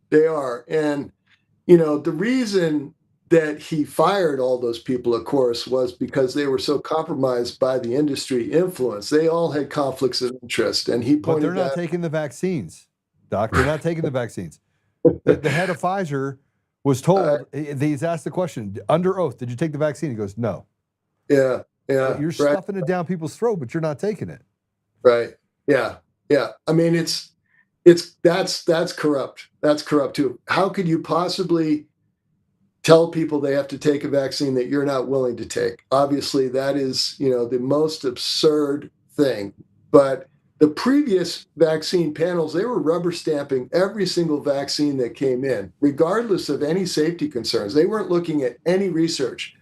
They are. And, the reason that he fired all those people, of course, was because they were so compromised by the industry influence. They all had conflicts of interest. And he pointed But they're not taking the vaccines, Doc. They're not taking the vaccines. The head of Pfizer was told, he's asked the question, under oath, did you take the vaccine? He goes, no. Yeah. You're stuffing it down people's throat, but you're not taking it. Right. Yeah. I mean, that's corrupt. That's corrupt too. How could you possibly tell people they have to take a vaccine that you're not willing to take? Obviously, that is, the most absurd thing. But the previous vaccine panels, they were rubber stamping every single vaccine that came in, regardless of any safety concerns. They weren't looking at any research.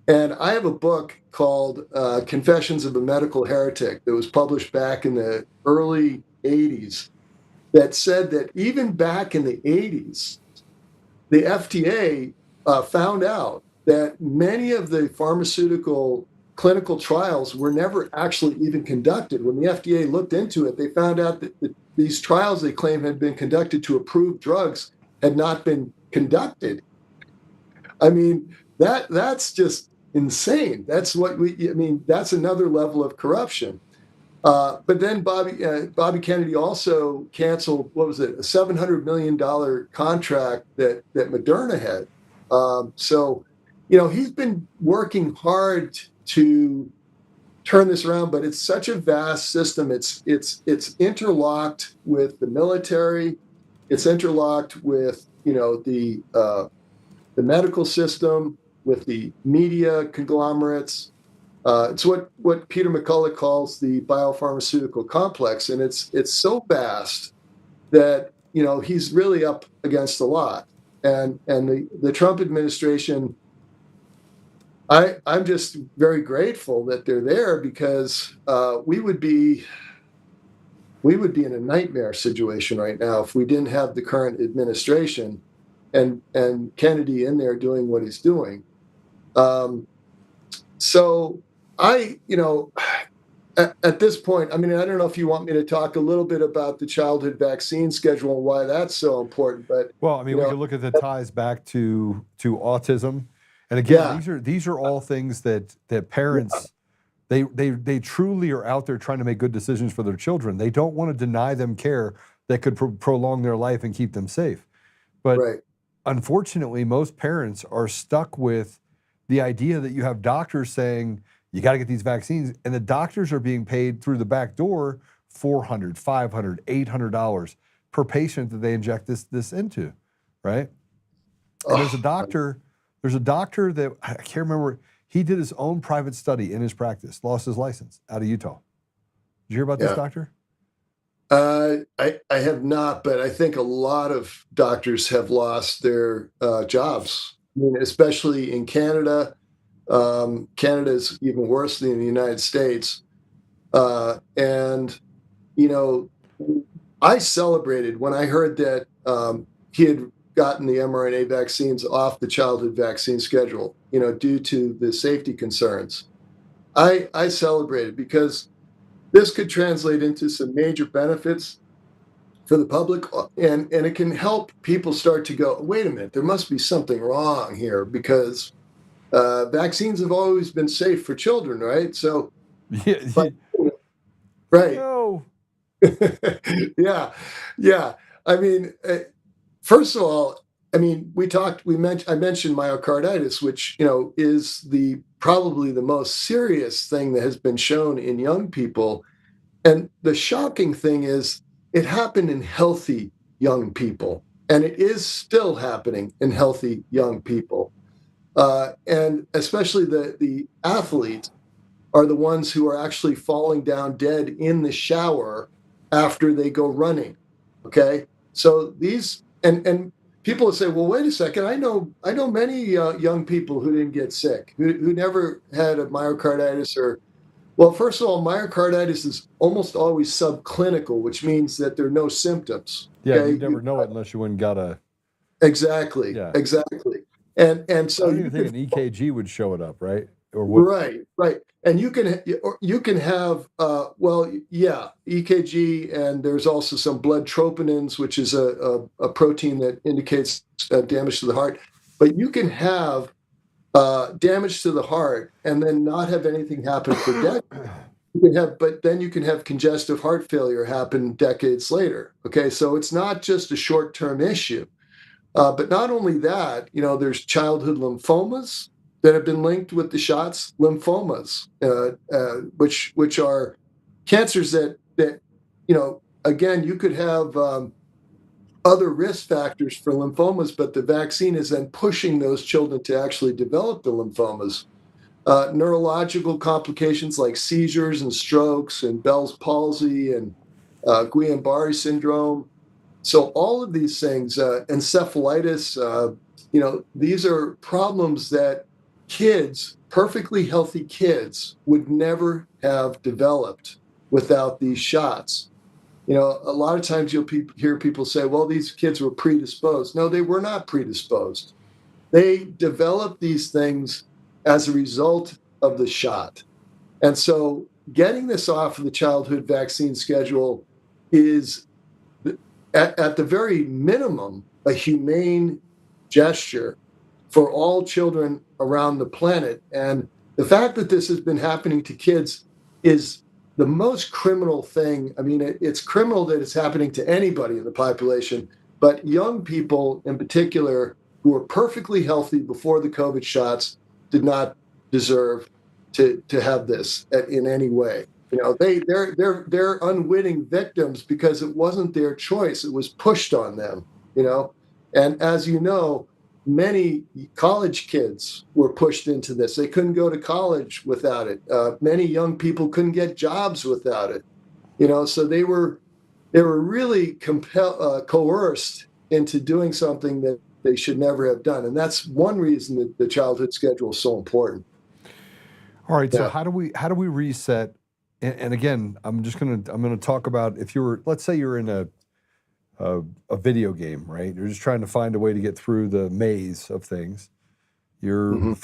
And I have a book called Confessions of a Medical Heretic that was published back in the early 80s that said that even back in the 80s, the FDA found out that many of the pharmaceutical clinical trials were never actually even conducted. When the FDA looked into it, they found out that these trials they claim had been conducted to approve drugs had not been conducted. I mean, that's just insane. That's that's another level of corruption. But then Bobby Kennedy also canceled, what was it, a $700 million contract that Moderna had. So, he's been working hard to turn this around, but it's such a vast system. It's interlocked with the military. It's interlocked with, the medical system, with the media conglomerates. It's what Peter McCullough calls the biopharmaceutical complex, and it's so vast that he's really up against a lot. And the Trump administration, I'm just very grateful that they're there because we would be in a nightmare situation right now if we didn't have the current administration. and Kennedy in there doing what he's doing. So at this point, I mean, I don't know if you want me to talk a little bit about the childhood vaccine schedule and why that's so important, but well, I mean, we could look at the ties back to autism, and again, these are all things that parents they truly are out there trying to make good decisions for their children. They don't want to deny them care that could prolong their life and keep them safe. But unfortunately, most parents are stuck with the idea that you have doctors saying you got to get these vaccines, and the doctors are being paid through the back door $400, $500, $800 per patient that they inject this into, right? And there's a doctor that I can't remember. He did his own private study in his practice, lost his license out of Utah. Did you hear about this doctor? I have not, but I think a lot of doctors have lost their jobs. I mean, especially in Canada. Canada is even worse than the United States. And, I celebrated when I heard that he had gotten the mRNA vaccines off the childhood vaccine schedule, due to the safety concerns. I celebrated because this could translate into some major benefits for the public, and it can help people start to go, wait a minute, there must be something wrong here, because vaccines have always been safe for children, right? So, right. No. Yeah. I mean, first of all, I mean, I mentioned myocarditis, which, is probably the most serious thing that has been shown in young people. And the shocking thing is it happened in healthy young people, and it is still happening in healthy young people. And especially the athletes are the ones who are actually falling down dead in the shower after they go running. Okay. So and people will say, well, wait a second. I know many young people who didn't get sick, who never had a myocarditis well, first of all, myocarditis is almost always subclinical, which means that there are no symptoms. Yeah, you never know it unless you went and got a... Exactly. And so I don't even think an EKG would show it up, right? Or what? Right. And you can have EKG, and there's also some blood troponins, which is a protein that indicates damage to the heart. But you can have damage to the heart and then not have anything happen for decades. But then you can have congestive heart failure happen decades later. Okay, so it's not just a short-term issue. But not only that, there's childhood lymphomas that have been linked with the shots. Lymphomas, which are cancers that again, you could have other risk factors for lymphomas, but the vaccine is then pushing those children to actually develop the lymphomas. Neurological complications like seizures and strokes and Bell's palsy and Guillain-Barré syndrome. So all of these things, encephalitis, these are problems that perfectly healthy kids, would never have developed without these shots. A lot of times you'll hear people say, well, these kids were predisposed. No, they were not predisposed. They developed these things as a result of the shot. And so getting this off of the childhood vaccine schedule is, at the very minimum, a humane gesture for all children around the planet. And the fact that this has been happening to kids is the most criminal thing. I mean, it's criminal that it's happening to anybody in the population, but young people in particular who were perfectly healthy before the COVID shots did not deserve to have this in any way. They're unwitting victims because it wasn't their choice. It was pushed on them, And as you know, many college kids were pushed into this. They couldn't go to college without it. Many young people couldn't get jobs without it. So they were really coerced into doing something that they should never have done. And that's one reason that the childhood schedule is so important. All right. So how do we reset? And again, I'm going to talk about, let's say you're in a video game, right? You're just trying to find a way to get through the maze of things. Your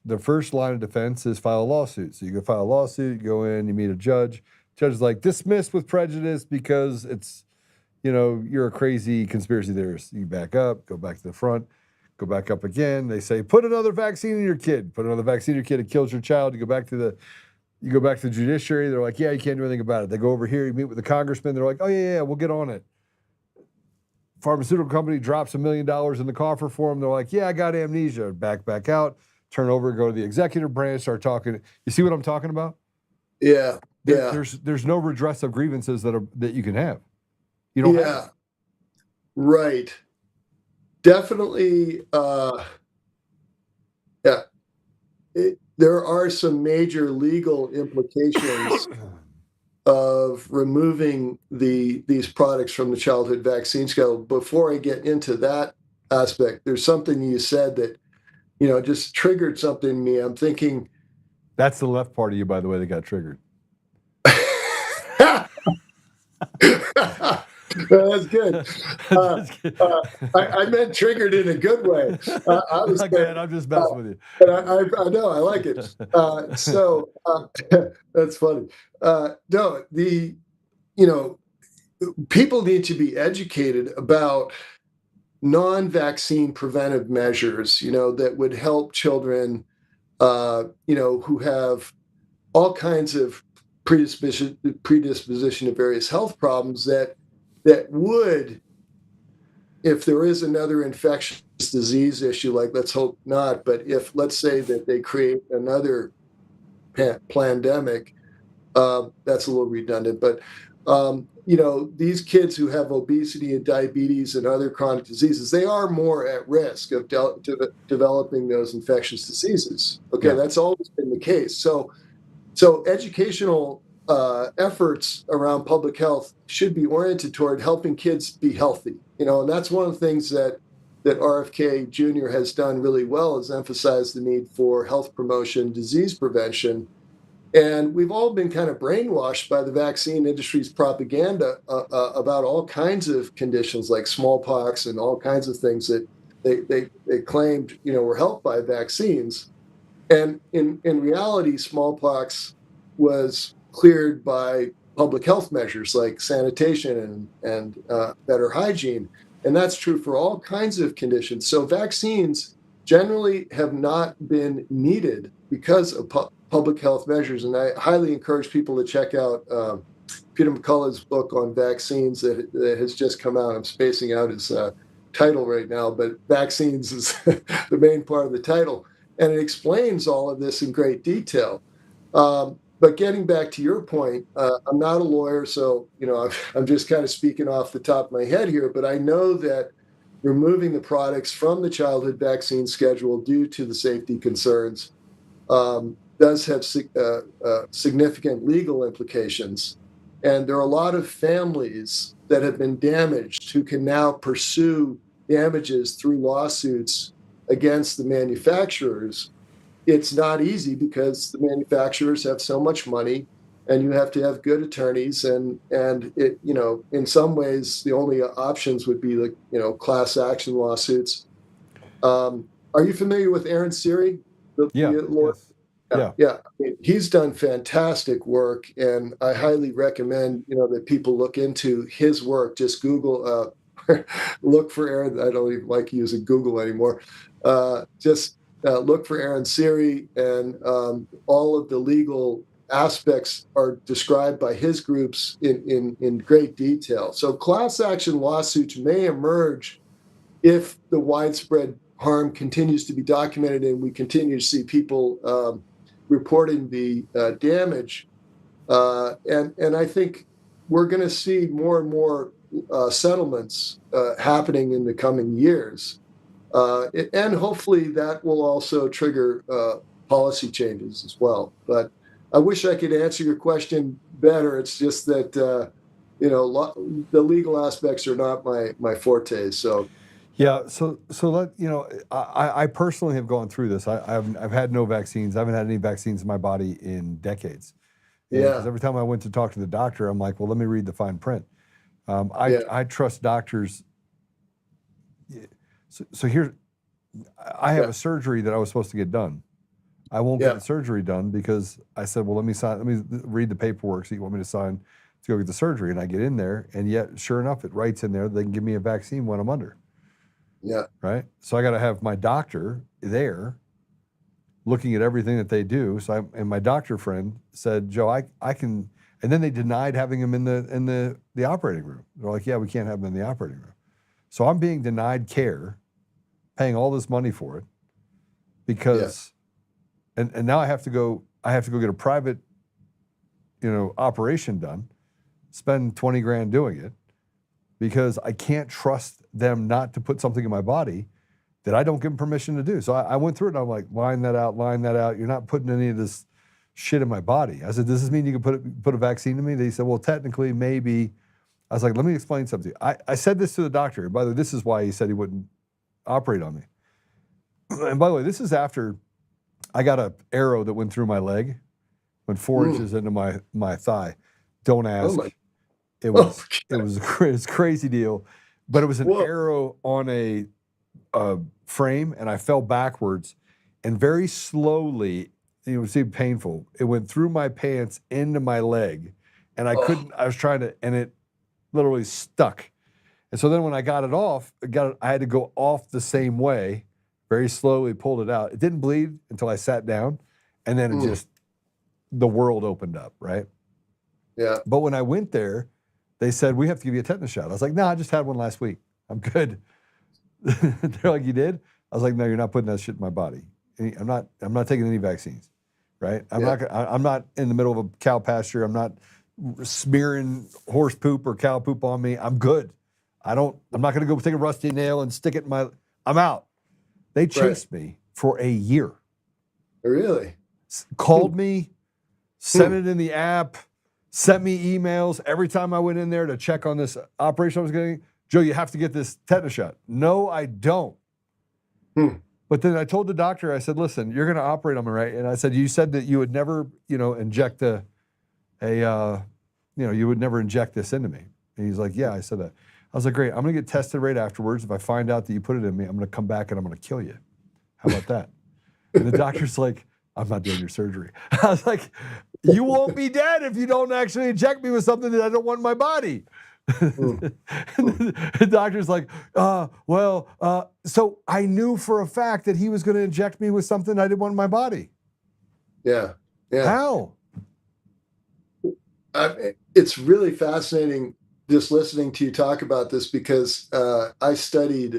the first line of defense is file a lawsuit. So you go file a lawsuit, you go in, you meet a judge. Judge is like, dismissed with prejudice because it's, you're a crazy conspiracy theorist. You back up, go back to the front, go back up again. They say, put another vaccine in your kid. Put another vaccine in your kid. It kills your child. You go back to the judiciary. They're like, yeah, you can't do anything about it. They go over here, you meet with the congressman. They're like, oh, yeah, we'll get on it. Pharmaceutical company drops $1 million in the coffer for them. They're like, yeah, I got amnesia. Back out, turn over, go to the executive branch, start talking. You see what I'm talking about? Yeah. There's no redress of grievances that you can have. You don't have it. Right. Definitely. There are some major legal implications of removing these products from the childhood vaccine schedule. Before I get into that aspect, there's something you said that, just triggered something in me. I'm thinking. That's the left part of you, by the way, that got triggered. That's good. I meant triggered in a good way. I'm just messing with you. But I know, I like it. That's funny. People need to be educated about non-vaccine preventive measures, that would help children, who have all kinds of predisposition to various health problems that would, if there is another infectious disease issue, like let's hope not, but if let's say that they create another pandemic, that's a little redundant, but these kids who have obesity and diabetes and other chronic diseases, they are more at risk of developing those infectious diseases. Okay, that's always been the case. So educational efforts around public health should be oriented toward helping kids be healthy. And that's one of the things that RFK Jr. has done really well, is emphasize the need for health promotion, disease prevention. And we've all been kind of brainwashed by the vaccine industry's propaganda about all kinds of conditions like smallpox and all kinds of things that they claimed, were helped by vaccines. And in reality, smallpox was cleared by public health measures like sanitation and better hygiene. And that's true for all kinds of conditions. So vaccines generally have not been needed because of public health measures. And I highly encourage people to check out Peter McCullough's book on vaccines that has just come out. I'm spacing out his title right now, but vaccines is the main part of the title. And it explains all of this in great detail. But getting back to your point, I'm not a lawyer, so I'm just kind of speaking off the top of my head here. But I know that removing the products from the childhood vaccine schedule due to the safety concerns does have significant legal implications. And there are a lot of families that have been damaged who can now pursue damages through lawsuits against the manufacturers. It's not easy because the manufacturers have so much money, and you have to have good attorneys. And it, in some ways, the only options would be class action lawsuits. Are you familiar with Aaron Siri? Yeah. I mean, he's done fantastic work, and I highly recommend that people look into his work. Just Google, look for Aaron. I don't even like using Google anymore. Look for Aaron Siri, and all of the legal aspects are described by his groups in great detail. So class action lawsuits may emerge if the widespread harm continues to be documented and we continue to see people reporting the damage. And I think we're going to see more and more settlements happening in the coming years. And hopefully that will also trigger policy changes as well. But I wish I could answer your question better. It's just that, the legal aspects are not my forte. So. Yeah, so I personally have gone through this. I've had no vaccines. I haven't had any vaccines in my body in decades. Because every time I went to talk to the doctor, I'm like, well, let me read the fine print. I trust doctors. So here, I have a surgery that I was supposed to get done. I won't get the surgery done because I said, well, let me read the paperwork so you want me to sign to go get the surgery. And I get in there, and yet, sure enough, it writes in there they can give me a vaccine when I'm under. Yeah. Right? So I got to have my doctor there looking at everything that they do. So and my doctor friend said, Joe, I can, and then they denied having him in the operating room. They're like, yeah, we can't have him in the operating room. So I'm being denied care, paying all this money for it because, and now I have to go get a private, operation done, spend 20 grand doing it because I can't trust them not to put something in my body that I don't give them permission to do. So I went through it and I'm like, line that out. You're not putting any of this shit in my body. I said, does this mean you can put a vaccine in me? They said, well, technically, maybe. I was like, let me explain something. I said this to the doctor. By the way, this is why he said he wouldn't operate on me. And by the way, this is after I got an arrow that went through my leg, went 4 inches into my thigh. Don't ask. It was a crazy deal, but it was an arrow on a frame, and I fell backwards, and very slowly, it was painful. It went through my pants into my leg, and I couldn't. I was trying to, and it literally stuck. And so then when I got it off, I had to go off the same way, very slowly pulled it out. It didn't bleed until I sat down, and then it just, the world opened up, right? Yeah. But when I went there, they said, we have to give you a tetanus shot. I was like, no, I just had one last week. I'm good. They're like, you did? I was like, no, you're not putting that shit in my body. I'm not taking any vaccines, right? I'm not in the middle of a cow pasture. I'm not smearing horse poop or cow poop on me. I'm good. I'm not going to go take a rusty nail and stick it in I'm out. They chased me for a year. Really? Called me, sent it in the app, sent me emails every time I went in there to check on this operation I was getting. Joe, you have to get this tetanus shot. No, I don't. But then I told the doctor, I said, listen, you're going to operate on me, right? And I said, you said that you would never, inject you would never inject this into me. And he's like, yeah, I said that. I was like, great, I'm going to get tested right afterwards. If I find out that you put it in me, I'm going to come back and I'm going to kill you. How about that? And the doctor's like, I'm not doing your surgery. I was like, you won't be dead if you don't actually inject me with something that I don't want in my body. The doctor's like, so I knew for a fact that he was going to inject me with something I didn't want in my body. Yeah. How? It's really fascinating just listening to you talk about this because I studied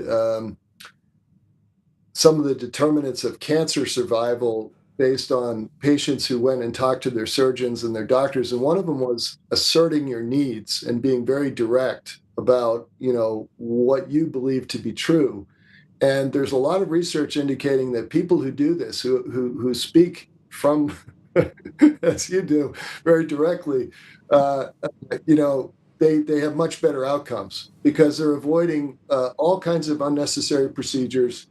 some of the determinants of cancer survival based on patients who went and talked to their surgeons and their doctors. And one of them was asserting your needs and being very direct about, what you believe to be true. And there's a lot of research indicating that people who do this, who speak from, as you do, very directly, they have much better outcomes because they're avoiding all kinds of unnecessary procedures.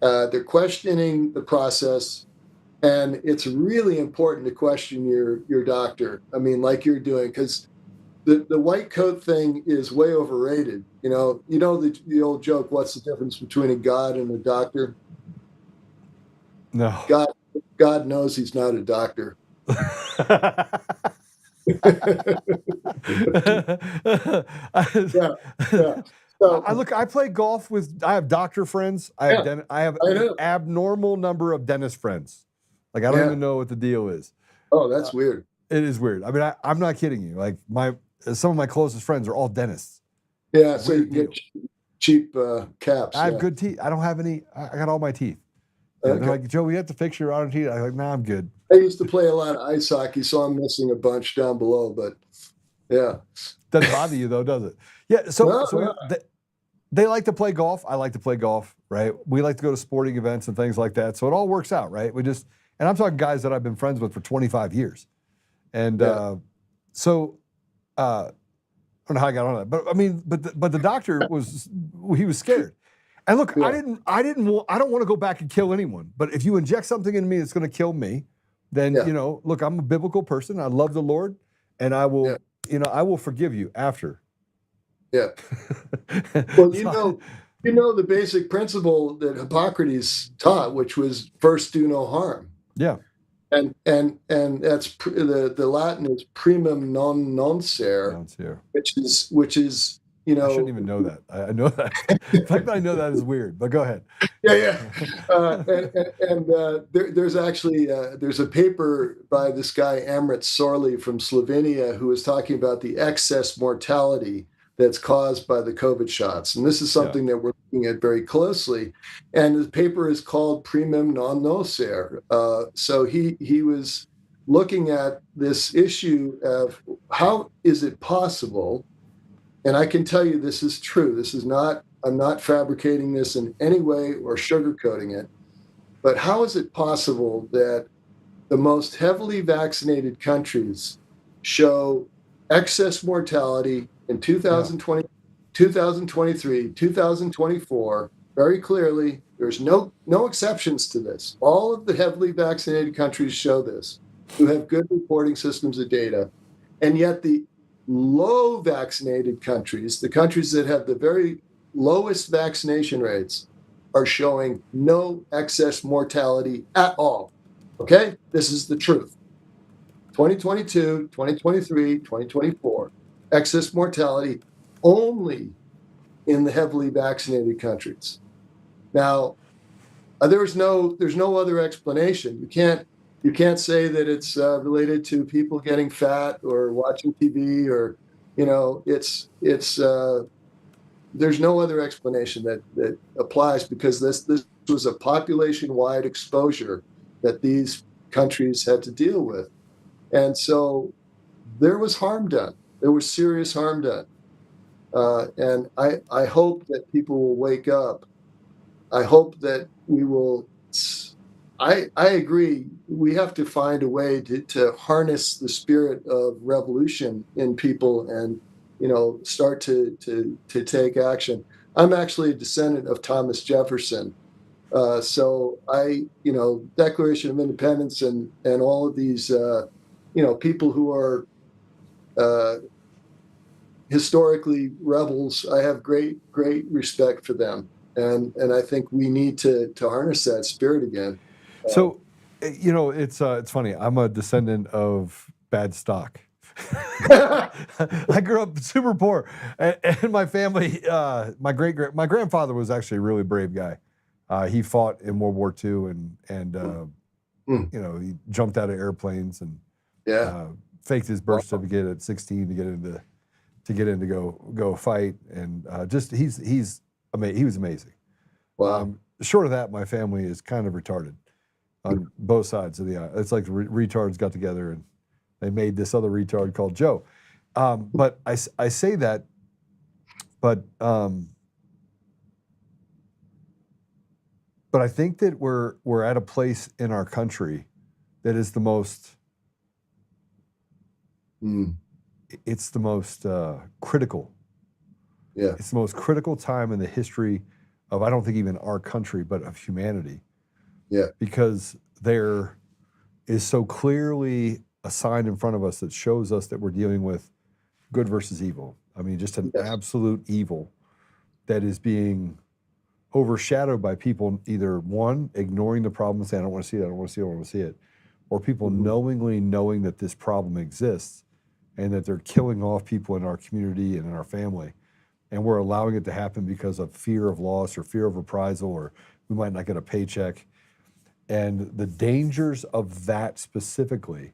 They're questioning the process. And it's really important to question your doctor. I mean, like you're doing, because the white coat thing is way overrated. The old joke, what's the difference between a god and a doctor? No. God knows he's not a doctor. So, I play golf I have doctor friends. I have an abnormal number of dentist friends. Like, I don't even know what the deal is. Oh, that's weird. It is weird. I mean, I'm not kidding you. Like, some of my closest friends are all dentists. Yeah, so you can get cheap caps. I have good teeth. I don't have any. I got all my teeth. Okay. They're like, Joe, we have to fix your other teeth. I'm like, nah, I'm good. I used to play a lot of ice hockey, so I'm missing a bunch down below. But, yeah. Doesn't bother you, though, does it? Yeah, they like to play golf. I like to play golf, right? We like to go to sporting events and things like that. So it all works out, right? And I'm talking guys that I've been friends with for 25 years. And I don't know how I got on that. But I mean, but the doctor was scared. And look, I don't want to go back and kill anyone. But if you inject something in me that's going to kill me, then, look, I'm a biblical person. I love the Lord. And I will, I will forgive you after. Yeah. Well, you know the basic principle that Hippocrates taught, which was first do no harm. Yeah. And that's the Latin is primum non nocere, which is I shouldn't even know that. I know that. The fact that I know that is weird. But go ahead. Yeah. There's actually there's a paper by this guy Amrit Sorli from Slovenia who is talking about the excess mortality that's caused by the COVID shots, and this is something that we're looking at very closely. And the paper is called Primum non nocere. So he was looking at this issue of how is it possible. And I can tell you this is true. This is not, I'm not fabricating this in any way or sugarcoating it. But how is it possible that the most heavily vaccinated countries show excess mortality in 2020, 2023, 2024? Very clearly, there's no exceptions to this. All of the heavily vaccinated countries show this, who have good reporting systems of data. And yet the low vaccinated countries, the countries that have the very lowest vaccination rates, are showing no excess mortality at all. Okay? This is the truth. 2022, 2023, 2024, excess mortality only in the heavily vaccinated countries. Now, there's no other explanation. You can't say that it's related to people getting fat or watching TV or, there's no other explanation that applies, because this was a population-wide exposure that these countries had to deal with. And so there was harm done. There was serious harm done. And I hope that people will wake up. I hope that we will. I agree. We have to find a way to harness the spirit of revolution in people and, start to take action. I'm actually a descendant of Thomas Jefferson. So Declaration of Independence and all of these, people who are historically rebels, I have great respect for them. And I think we need to harness that spirit again. So, it's funny. I'm a descendant of bad stock. I grew up super poor, and my family, my grandfather was actually a really brave guy. He fought in World War II, and he jumped out of airplanes and faked his birth certificate at 16 to get in to go fight, and he was amazing. Wow. Short of that, my family is kind of retarded on both sides of the aisle. It's like retards got together and they made this other retard called Joe. But I say that, but I think that we're at a place in our country that is the most. It's the most critical. Yeah. It's the most critical time in the history of, I don't think even our country, but of humanity. Yeah. Because there is so clearly a sign in front of us that shows us that we're dealing with good versus evil. I mean, just an absolute evil that is being overshadowed by people either, one, ignoring the problem and saying, I don't want to see that, I don't want to see it, I don't want to see it, or people knowingly knowing that this problem exists and that they're killing off people in our community and in our family. And we're allowing it to happen because of fear of loss or fear of reprisal, or we might not get a paycheck. And the dangers of that specifically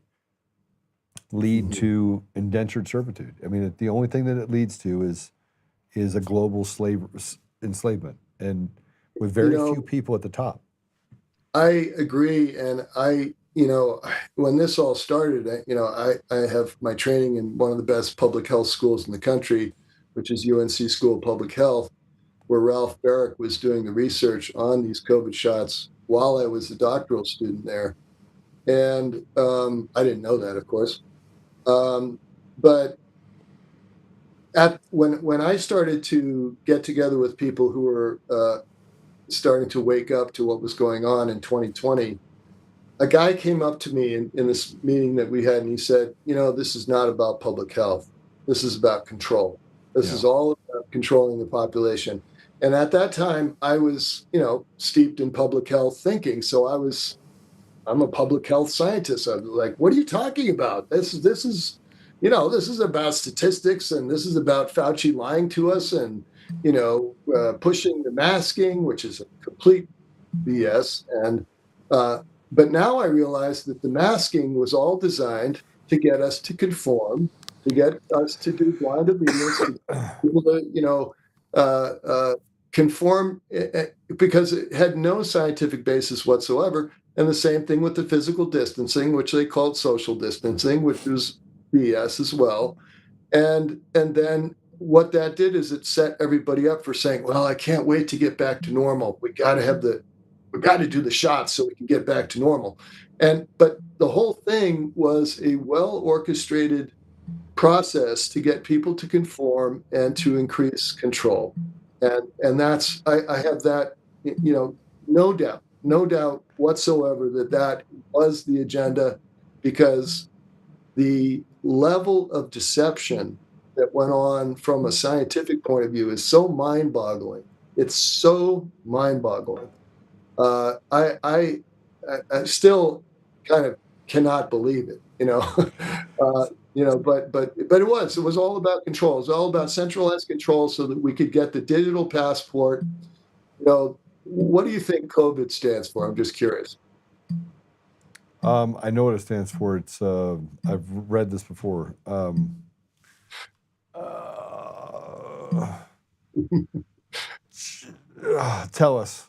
lead to indentured servitude. I mean, the only thing that it leads to is a global enslavement, and with very few people at the top. I agree. And when this all started, I have my training in one of the best public health schools in the country, which is UNC School of Public Health, where Ralph Barrick was doing the research on these COVID shots while I was a doctoral student there. And I didn't know that, of course. But when I started to get together with people who were starting to wake up to what was going on in 2020, a guy came up to me in this meeting that we had, and he said, this is not about public health. This is about control. This is all controlling the population. And at that time, I was, steeped in public health thinking. So I'm a public health scientist. I'm like, what are you talking about? This is about statistics, and this is about Fauci lying to us, and pushing the masking, which is a complete BS. And but now I realize that the masking was all designed to get us to conform, to get us to do blind obedience, to people to conform, because it had no scientific basis whatsoever. And the same thing with the physical distancing, which they called social distancing, which was BS as well. And then what that did is it set everybody up for saying, well, I can't wait to get back to normal. We got to do the shots so we can get back to normal. But the whole thing was a well-orchestrated process to get people to conform and to increase control. And that's, I have that, no doubt whatsoever that was the agenda, because the level of deception that went on from a scientific point of view is so mind-boggling. It's so mind-boggling. I still kind of cannot believe it, but it was all about control. It was all about centralized control so that we could get the digital passport. What do you think COVID stands for? I'm just curious. I know what it stands for. It's I've read this before. Tell us.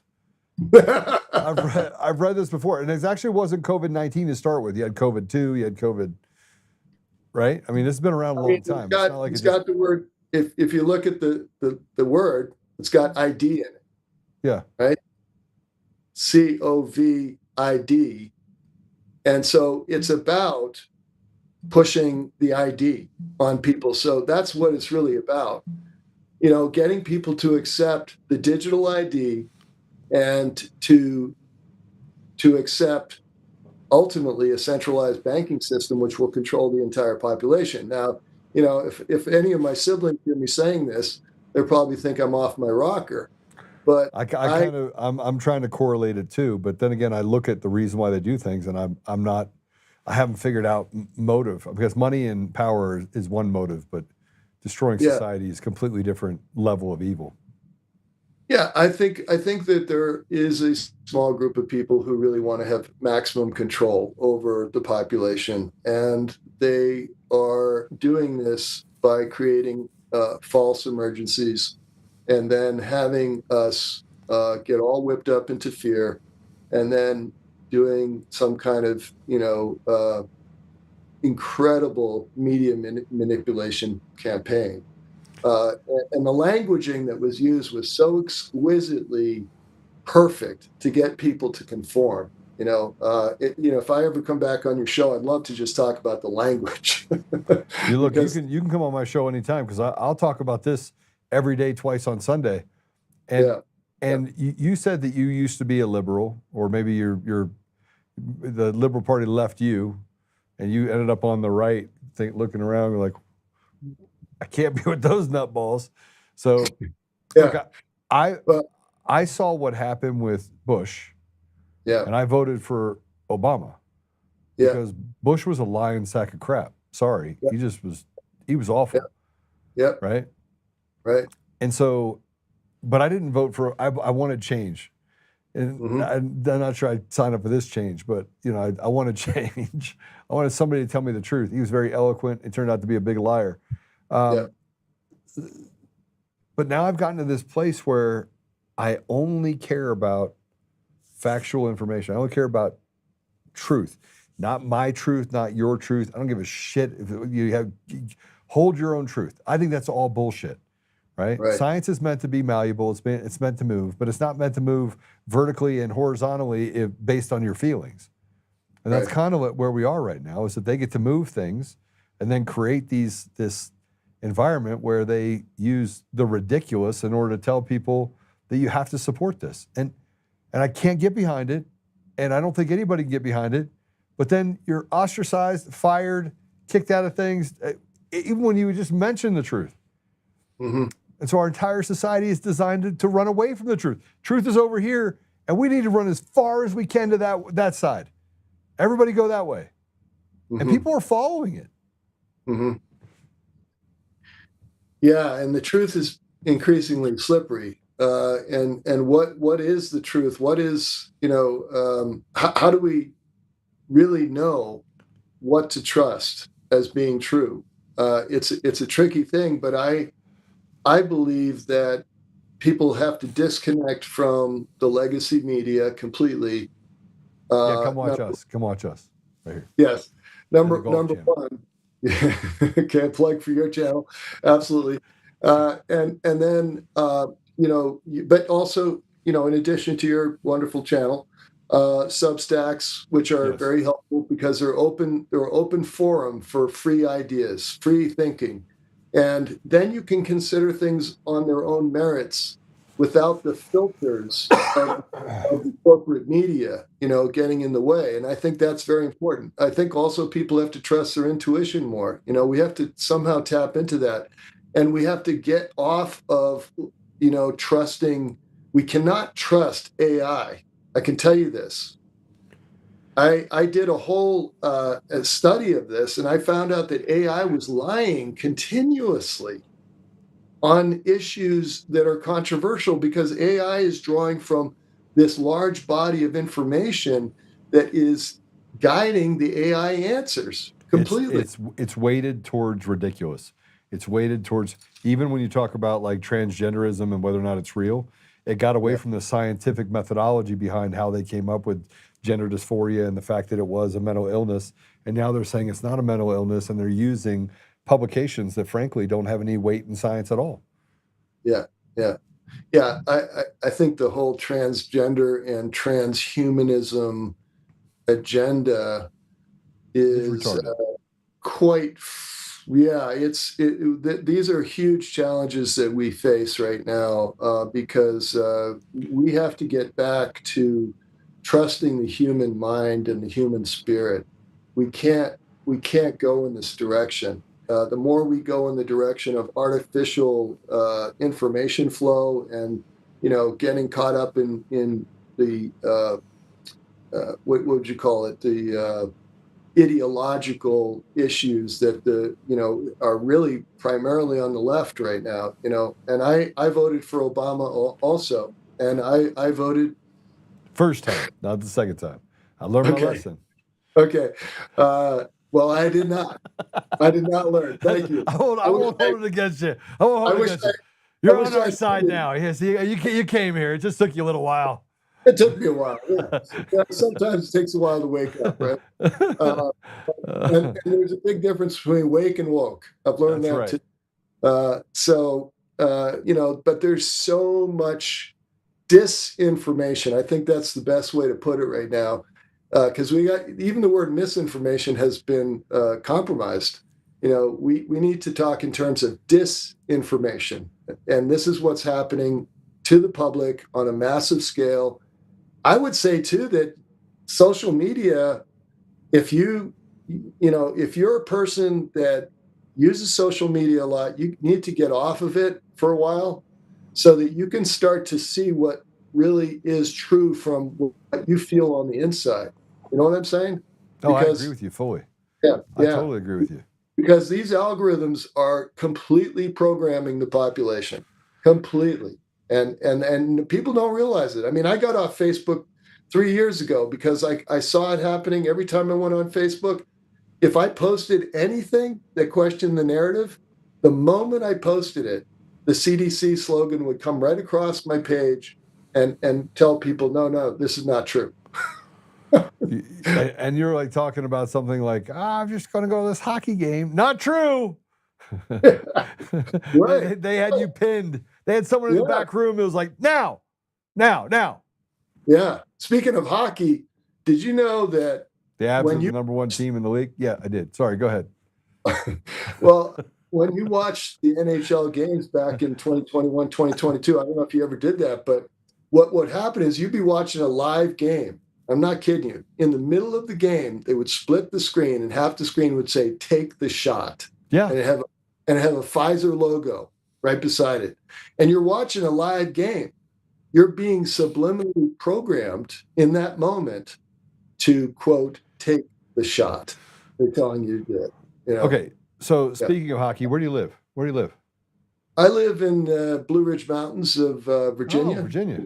I've read this before, and it actually wasn't COVID-19 to start with. You had COVID-2, you had COVID, right? I mean, this has been around a long time. It's got the word. If you look at the word, it's got ID in it. Yeah. Right. COVID. And so it's about pushing the ID on people. So that's what it's really about. Getting people to accept the digital ID and to accept ultimately a centralized banking system, which will control the entire population. Now, if any of my siblings hear me saying this, they'll probably think I'm off my rocker. But I'm trying to correlate it too. But then again, I look at the reason why they do things, and I haven't figured out motive, because money and power is one motive, but destroying society is a completely different level of evil. Yeah, I think that there is a small group of people who really want to have maximum control over the population, and they are doing this by creating false emergencies, and then having us get all whipped up into fear, and then doing some kind of incredible media manipulation campaign. And the languaging that was used was so exquisitely perfect to get people to conform. If I ever come back on your show, I'd love to just talk about the language. You can come on my show anytime, because I'll talk about this every day, twice on Sunday. And you said that you used to be a liberal, or maybe the Liberal Party left you, and you ended up on the right, looking around, you're like, I can't be with those nutballs. So look, I saw what happened with Bush, and I voted for Obama because Bush was a lying sack of crap. Sorry, he was awful. Right. And so, but I didn't vote for. I wanted change, and I'm not sure I signed up for this change, but I wanted change. I wanted somebody to tell me the truth. He was very eloquent. It turned out to be a big liar. But now I've gotten to this place where I only care about factual information. I only care about truth, not my truth, not your truth. I don't give a shit if hold your own truth. I think that's all bullshit, right? Science is meant to be malleable. It's meant to move, but it's not meant to move vertically and horizontally based on your feelings. And that's kind of where we are right now, is that they get to move things and then create this environment where they use the ridiculous in order to tell people that you have to support this. And I can't get behind it, and I don't think anybody can get behind it. But then you're ostracized, fired, kicked out of things, even when you just mention the truth. And so our entire society is designed to run away from the truth. Truth is over here, and we need to run as far as we can to that side. Everybody go that way. Mm-hmm. And people are following it. Mm-hmm. Yeah, and the truth is increasingly slippery. And what is the truth? What is, how do we really know what to trust as being true? It's a tricky thing, but I believe that people have to disconnect from the legacy media completely. Come watch us. Come watch us right here. Yes, number one. Can't plug for your channel, absolutely. And then but also in addition to your wonderful channel, Substacks, which are very helpful because they're open forum for free ideas, free thinking. And then you can consider things on their own merits without the filters of the corporate media, getting in the way. And I think that's very important. I think also people have to trust their intuition more. We have to somehow tap into that. And we have to get off of, trusting. We cannot trust AI. I can tell you this. I did a whole a study of this, and I found out that AI was lying continuously on issues that are controversial because AI is drawing from this large body of information that is guiding the AI answers completely. It's weighted towards ridiculous. It's weighted towards, even when you talk about like transgenderism and whether or not it's real, it got away from the scientific methodology behind how they came up with gender dysphoria and the fact that it was a mental illness. And now they're saying it's not a mental illness, and they're using publications that frankly don't have any weight in science at all. Yeah. I think the whole transgender and transhumanism agenda is these are huge challenges that we face right now because we have to get back to trusting the human mind and the human spirit. We can't go in this direction. The more we go in the direction of artificial information flow and getting caught up in the what would you call it, the ideological issues that are really primarily on the left right now, and I voted for Obama also, and I voted first time, not the second time. I learned my lesson. Okay. Well, I did not learn. Thank you. I won't hold it against you. I won't hold it against you. You're on our side now. Yes, you came here. It just took you a little while. It took me a while. Yeah. Sometimes it takes a while to wake up, right? And there's a big difference between wake and woke. I've learned that too. But there's so much disinformation. I think that's the best way to put it right now, because we got even the word misinformation has been compromised. We need to talk in terms of disinformation, and this is what's happening to the public on a massive scale. I would say too that social media, if you're a person that uses social media a lot, you need to get off of it for a while so that you can start to see what really is true from what you feel on the inside. You know what I'm saying? Oh, I agree with you fully. Yeah. I totally agree with you. Because these algorithms are completely programming the population, completely. And people don't realize it. I mean, I got off Facebook 3 years ago because I saw it happening every time I went on Facebook. If I posted anything that questioned the narrative, the moment I posted it, the CDC slogan would come right across my page and tell people, no, this is not true. And you're like talking about something like, I'm just going to go to this hockey game. Not true. Right. They had you pinned. They had someone in the back room that was like, now. Yeah. Speaking of hockey, did you know that the Avs are the number one team in the league? Yeah, I did. Sorry, go ahead. Well, when you watched the NHL games back in 2021, 2022, I don't know if you ever did that, but what would happen is you'd be watching a live game. I'm not kidding you. In the middle of the game, they would split the screen, and half the screen would say, "Take the shot." Yeah. And have a Pfizer logo, right beside it. And you're watching a live game. You're being subliminally programmed in that moment to, quote, take the shot. They're telling you to do it. You know? Okay, so speaking of hockey, where do you live? Where do you live? I live in Blue Ridge Mountains of Virginia. Oh, Virginia.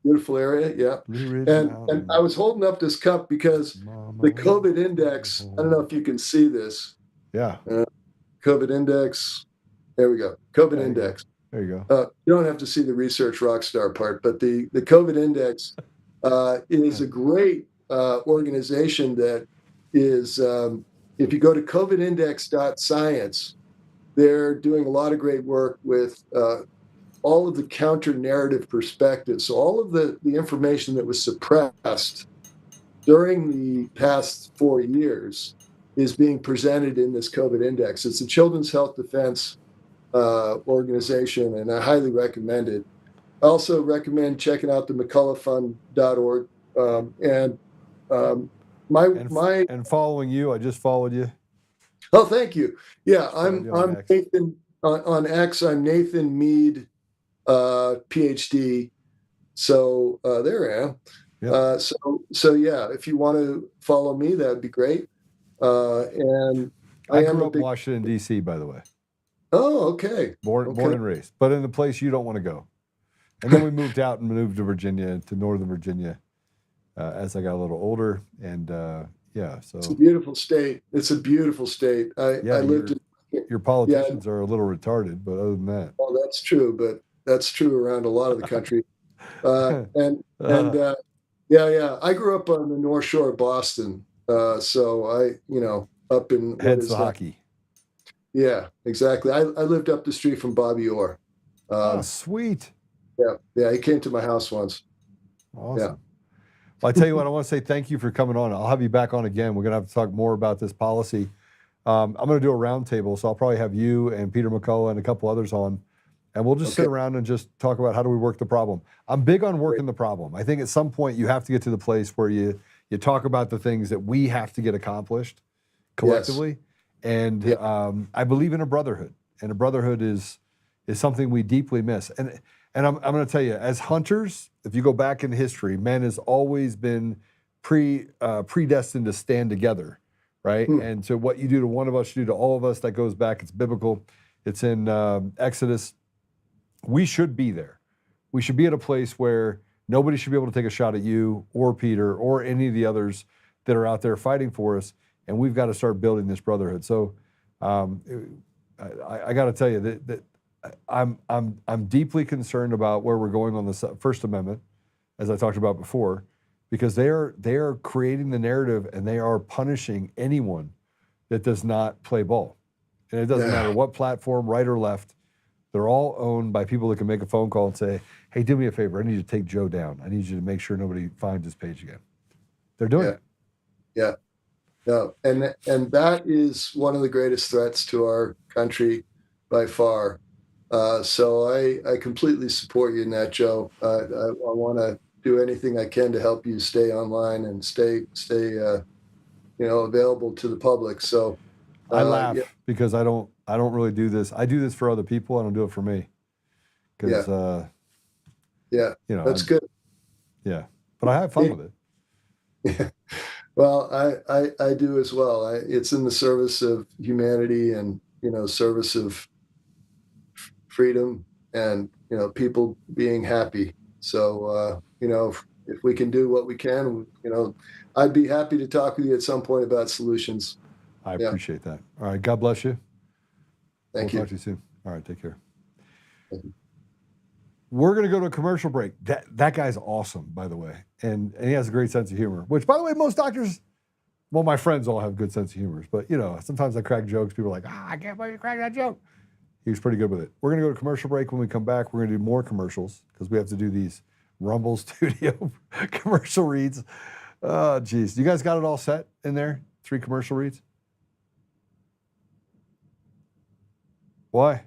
Beautiful area, yeah. Blue Ridge And I was holding up this cup because the COVID index, I don't know if you can see this. Yeah. COVID index, there we go. COVID index. There you go. You don't have to see the research rock star part, but the COVID index is a great organization that is, if you go to covidindex.science, they're doing a lot of great work with all of the counter-narrative perspectives. So all of the information that was suppressed during the past 4 years is being presented in this COVID index. It's a Children's Health Defense organization, and I highly recommend it. I also recommend checking out the McCulloughFund.org. And following you, I just followed you. Oh, thank you. Yeah, I'm Nathan on X. I'm Nathan Mead, PhD. So there I am. Yep. So yeah, if you want to follow me, that'd be great. And I grew up in Washington, D.C., by the way. Oh, okay. Born and raised, but in a place you don't want to go. And then we moved out and moved to Virginia, to Northern Virginia, as I got a little older. And yeah, so it's a beautiful state. It's a beautiful state. I lived in. Your politicians are a little retarded, but other than that. Well, that's true, but that's true around a lot of the country. Yeah. I grew up on the North Shore of Boston, so up in Hence the hockey. Yeah, exactly. I lived up the street from Bobby Orr. Oh, sweet. Yeah, he came to my house once. Awesome. Yeah. Well, I tell you what, I want to say thank you for coming on. I'll have you back on again. We're going to have to talk more about this policy. I'm going to do a roundtable, so I'll probably have you and Peter McCullough and a couple others on, and we'll just sit around and just talk about how do we work the problem. I'm big on working the problem. I think at some point you have to get to the place where you talk about the things that we have to get accomplished collectively. Yes. And I believe in a brotherhood, and a brotherhood is something we deeply miss. And I'm going to tell you, as hunters, if you go back in history, man has always been predestined to stand together, right? And so what you do to one of us, you do to all of us. That goes back. It's biblical. It's in Exodus. We should be there. We should be at a place where nobody should be able to take a shot at you or Peter or any of the others that are out there fighting for us. And we've got to start building this brotherhood. So I got to tell you that I'm deeply concerned about where we're going on the First Amendment, as I talked about before, because they are creating the narrative and they are punishing anyone that does not play ball. And it doesn't matter what platform, right or left. They're all owned by people that can make a phone call and say, "Hey, do me a favor. I need you to take Joe down. I need you to make sure nobody finds his page again." They're doing it. Yeah. No, and that is one of the greatest threats to our country by far. So I completely support you in that, Joe. I want to do anything I can to help you stay online and stay available to the public. So I laugh because I don't really do this. I do this for other people. I don't do it for me. Because that's good. Yeah, but I have fun with it. Yeah. Well, I do as well. It's in the service of humanity and, service of freedom and, people being happy. So, if we can do what we can, I'd be happy to talk with you at some point about solutions. I appreciate that. All right. God bless you. Thank you. Talk to you soon. All right. Take care. Thank you. We're going to go to a commercial break. That guy's awesome, by the way. And he has a great sense of humor, which, by the way, most doctors, well, my friends all have good sense of humor. But, sometimes I crack jokes. People are like, I can't believe you cracked that joke. He was pretty good with it. We're going to go to commercial break. When we come back, we're going to do more commercials because we have to do these Rumble Studio commercial reads. Oh, geez. You guys got it all set in there? 3 commercial reads? Why?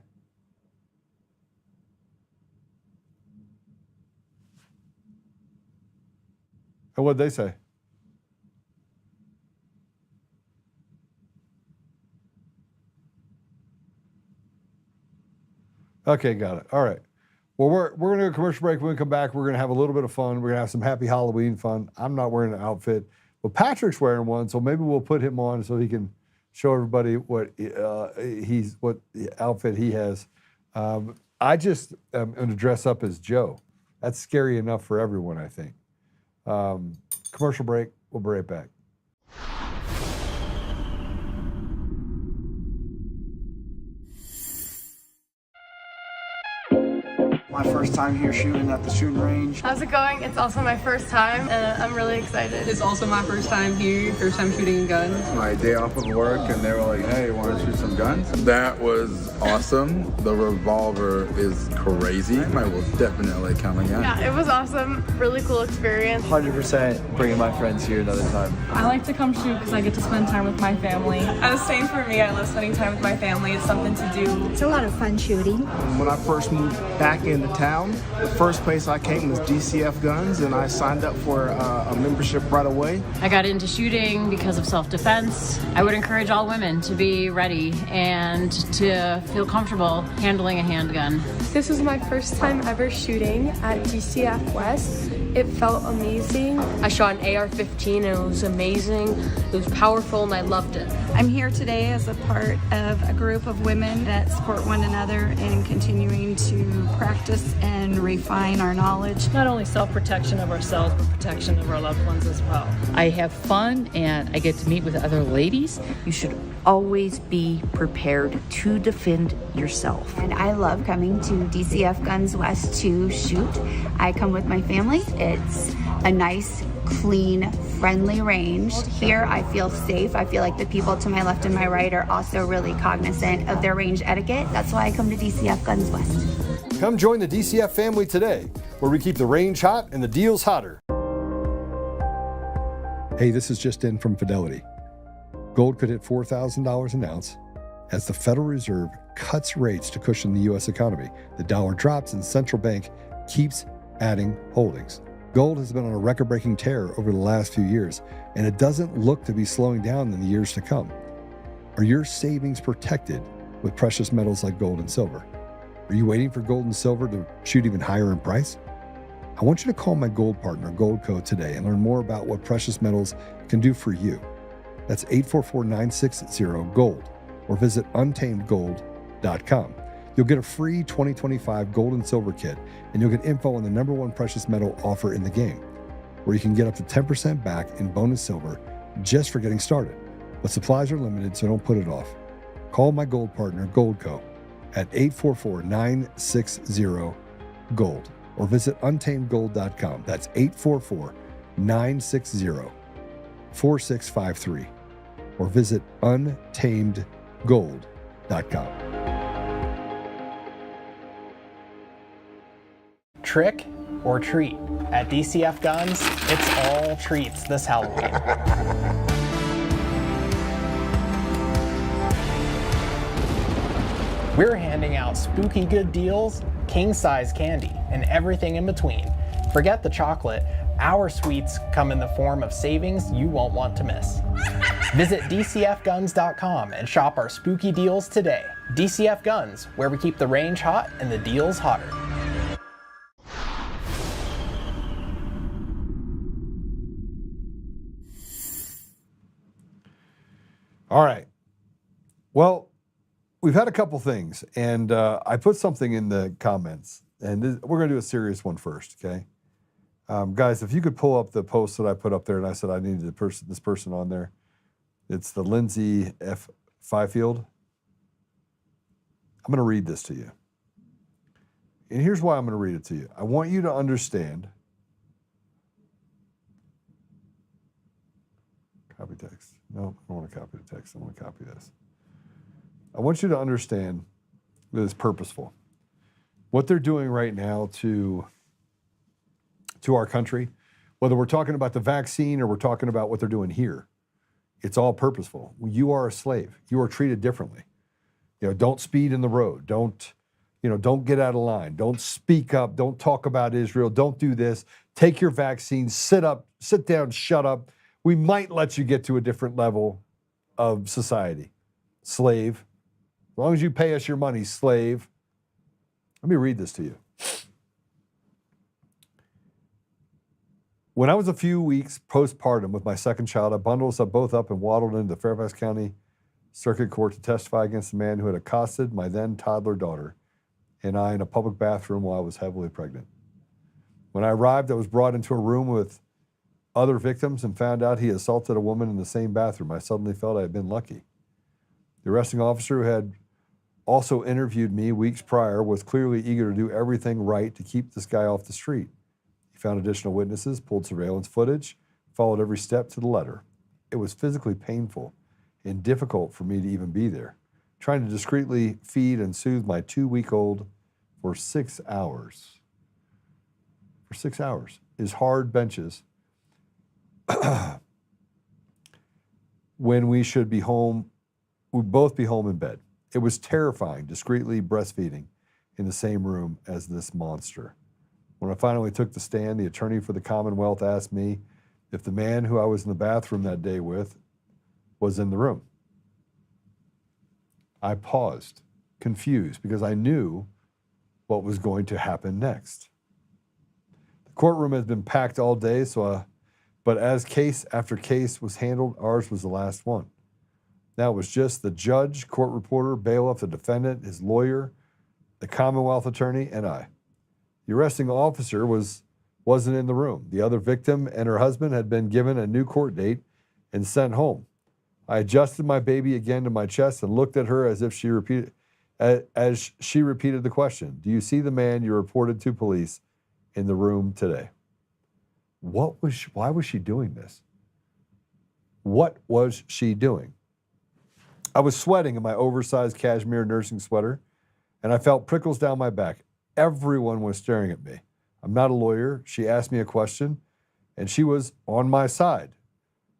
And what'd they say? Okay, got it. All right. Well, we're going to do a commercial break. When we come back, we're going to have a little bit of fun. We're going to have some happy Halloween fun. I'm not wearing an outfit, but Patrick's wearing one, so maybe we'll put him on so he can show everybody what outfit he has. I just am going to dress up as Joe. That's scary enough for everyone, I think. Commercial break. We'll be right back. My first time here shooting at the shooting range. How's it going? It's also my first time, and I'm really excited. It's also my first time here, first time shooting guns. My day off of work, and they were like, hey, you want to shoot some guns? That was awesome. The revolver is crazy. I will definitely come again. Yeah, it was awesome. Really cool experience. 100% bringing my friends here another time. I like to come shoot because I get to spend time with my family. Same for me. I love spending time with my family. It's something to do. It's a lot of fun shooting. When I first moved back into town, the first place I came was DCF Guns, and I signed up for a membership right away. I got into shooting because of self-defense. I would encourage all women to be ready and to feel comfortable handling a handgun. This was my first time ever shooting at DCF West. It felt amazing. I shot an AR-15 and it was amazing. It was powerful and I loved it. I'm here today as a part of a group of women that support one another in continuing to practice and refine our knowledge. Not only self-protection of ourselves, but protection of our loved ones as well. I have fun and I get to meet with other ladies. You should always be prepared to defend yourself. And I love coming to DCF Guns West to shoot. I come with my family. It's a nice, clean, friendly range. Here I feel safe. I feel like the people to my left and my right are also really cognizant of their range etiquette. That's why I come to DCF Guns West. Come join the DCF family today, where we keep the range hot and the deals hotter. Hey, this is just in from Fidelity. Gold could hit $4,000 an ounce as the Federal Reserve cuts rates to cushion the U.S. economy. The dollar drops and central bank keeps adding holdings. Gold has been on a record-breaking tear over the last few years, and it doesn't look to be slowing down in the years to come. Are your savings protected with precious metals like gold and silver? Are you waiting for gold and silver to shoot even higher in price? I want you to call my gold partner, Goldco, today and learn more about what precious metals can do for you. That's 844-960-GOLD or visit untamedgold.com. You'll get a free 2025 gold and silver kit, and you'll get info on the #1 precious metal offer in the game, where you can get up to 10% back in bonus silver just for getting started. But supplies are limited, so don't put it off. Call my gold partner, Goldco, at 844-960-GOLD or visit untamedgold.com. That's 844-960-4653 or visit untamedgold.com. Trick or treat? At DCF Guns, it's all treats this Halloween. We're handing out spooky good deals, king-size candy, and everything in between. Forget the chocolate. Our sweets come in the form of savings you won't want to miss. Visit DCFguns.com and shop our spooky deals today. DCF Guns, where we keep the range hot and the deals hotter. All right. Well, we've had a couple things, and I put something in the comments, and we're going to do a serious one first, okay? Guys, if you could pull up the post that I put up there, and I said I needed this person on there. It's the Lindsay F. Fifield. I'm going to read this to you. And here's why I'm going to read it to you. I want you to understand. Copy text. No, I don't want to copy the text. I want to copy this. I want you to understand that it's purposeful. What they're doing right now to our country, whether we're talking about the vaccine or we're talking about what they're doing here, it's all purposeful. You are a slave. You are treated differently. Don't speed in the road. Don't get out of line. Don't speak up. Don't talk about Israel. Don't do this. Take your vaccine. Sit up. Sit down. Shut up. We might let you get to a different level of society. Slave. As long as you pay us your money, slave. Let me read this to you. When I was a few weeks postpartum with my second child, I bundled us both up and waddled into the Fairfax County Circuit Court to testify against the man who had accosted my then toddler daughter and I in a public bathroom while I was heavily pregnant. When I arrived, I was brought into a room with other victims and found out he assaulted a woman in the same bathroom. I suddenly felt I had been lucky. The arresting officer who had also interviewed me weeks prior was clearly eager to do everything right to keep this guy off the street. He found additional witnesses, pulled surveillance footage, followed every step to the letter. It was physically painful and difficult for me to even be there, trying to discreetly feed and soothe my 2-week-old for 6 hours. For 6 hours is hard benches when we should be home, we'd both be home in bed. It was terrifying, discreetly breastfeeding in the same room as this monster. When I finally took the stand, the attorney for the Commonwealth asked me if the man who I was in the bathroom that day with was in the room. I paused, confused, because I knew what was going to happen next. The courtroom has been packed all day, but as case after case was handled, ours was the last one. Now it was just the judge, court reporter, bailiff, the defendant, his lawyer, the Commonwealth attorney, and I. The arresting officer wasn't in the room. The other victim and her husband had been given a new court date and sent home. I adjusted my baby again to my chest and looked at her as she repeated the question. Do you see the man you reported to police in the room today? Why was she doing this? What was she doing? I was sweating in my oversized cashmere nursing sweater, and I felt prickles down my back. Everyone was staring at me. I'm not a lawyer. She asked me a question, and she was on my side,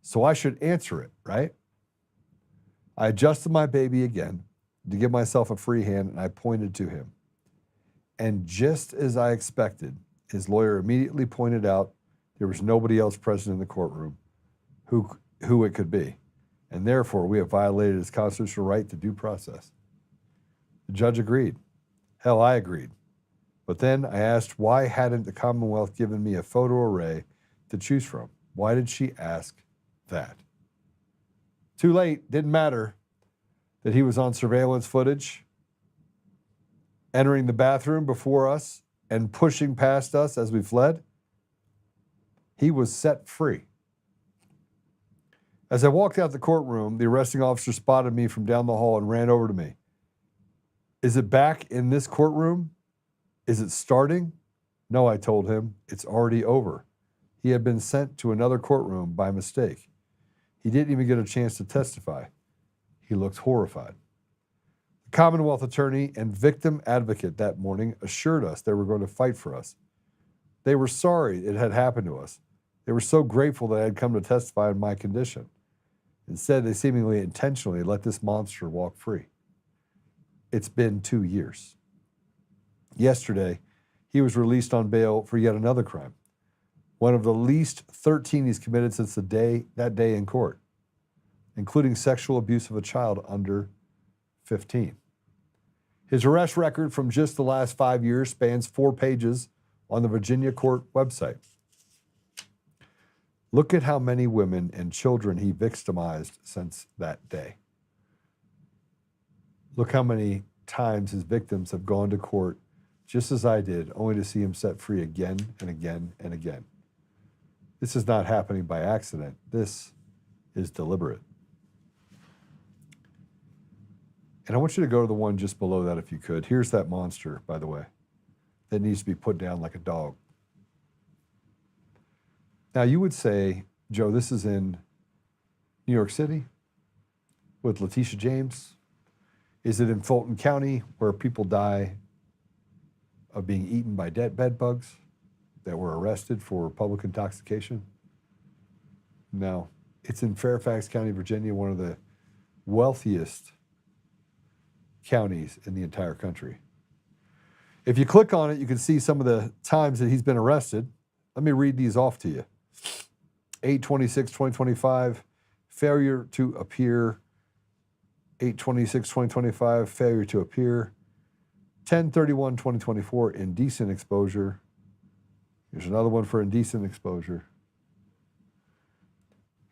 so I should answer it, right? I adjusted my baby again to give myself a free hand, and I pointed to him. And just as I expected, his lawyer immediately pointed out there was nobody else present in the courtroom who it could be, and therefore we have violated his constitutional right to due process. The judge agreed. Hell, I agreed. But then I asked, why hadn't the Commonwealth given me a photo array to choose from? Why did she ask that? Too late, didn't matter that he was on surveillance footage, entering the bathroom before us and pushing past us as we fled. He was set free. As I walked out the courtroom, the arresting officer spotted me from down the hall and ran over to me. Is it back in this courtroom? Is it starting? No, I told him. It's already over. He had been sent to another courtroom by mistake. He didn't even get a chance to testify. He looked horrified. The Commonwealth attorney and victim advocate that morning assured us they were going to fight for us. They were sorry it had happened to us. They were so grateful that I had come to testify in my condition. Instead, they seemingly intentionally let this monster walk free. It's been 2 years. Yesterday, he was released on bail for yet another crime, one of the least 13 he's committed since that day in court, including sexual abuse of a child under 15. His arrest record from just the last 5 years spans 4 pages on the Virginia court website. Look at how many women and children he victimized since that day. Look how many times his victims have gone to court just as I did, only to see him set free again and again and again. This is not happening by accident. This is deliberate. And I want you to go to the one just below that if you could. Here's that monster, by the way, that needs to be put down like a dog. Now, you would say, Joe, this is in New York City with Letitia James. Is it in Fulton County where people die of being eaten by bed bugs that were arrested for public intoxication? No, it's in Fairfax County, Virginia, one of the wealthiest counties in the entire country. If you click on it, you can see some of the times that he's been arrested. Let me read these off to you. 8/26/2025, failure to appear. 8/26/2025, failure to appear. 10/31/2024, indecent exposure. Here's another one for indecent exposure.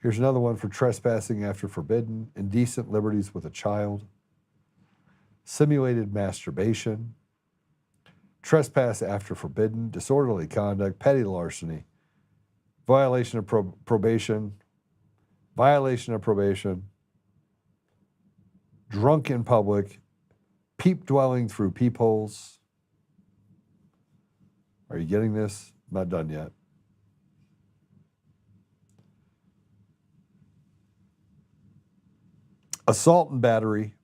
Here's another one for trespassing after forbidden, indecent liberties with a child, simulated masturbation, trespass after forbidden, disorderly conduct, petty larceny, violation of probation, drunk in public, peep dwelling through peepholes. Are you getting this? Not done yet. Assault and battery,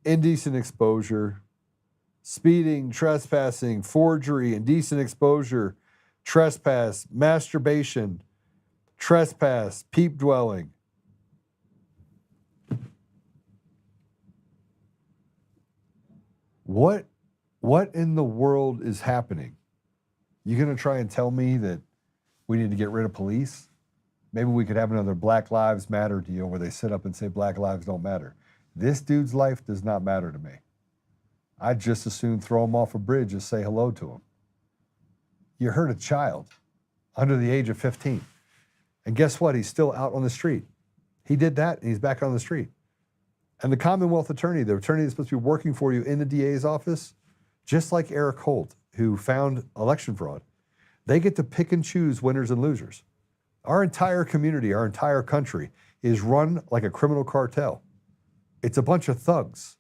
indecent exposure, speeding, trespassing, forgery, indecent exposure, trespass, masturbation, trespass, peep dwelling. What in the world is happening? You gonna try and tell me that we need to get rid of police? Maybe we could have another Black Lives Matter deal where they sit up and say Black lives don't matter. This dude's life does not matter to me. I'd just as soon throw him off a bridge as say hello to him. You hurt a child under the age of 15. And guess what? He's still out on the street. He did that and he's back on the street. And the Commonwealth attorney, the attorney that's supposed to be working for you in the DA's office, just like Eric Holt, who found election fraud, they get to pick and choose winners and losers. Our entire community, our entire country is run like a criminal cartel. It's a bunch of thugs.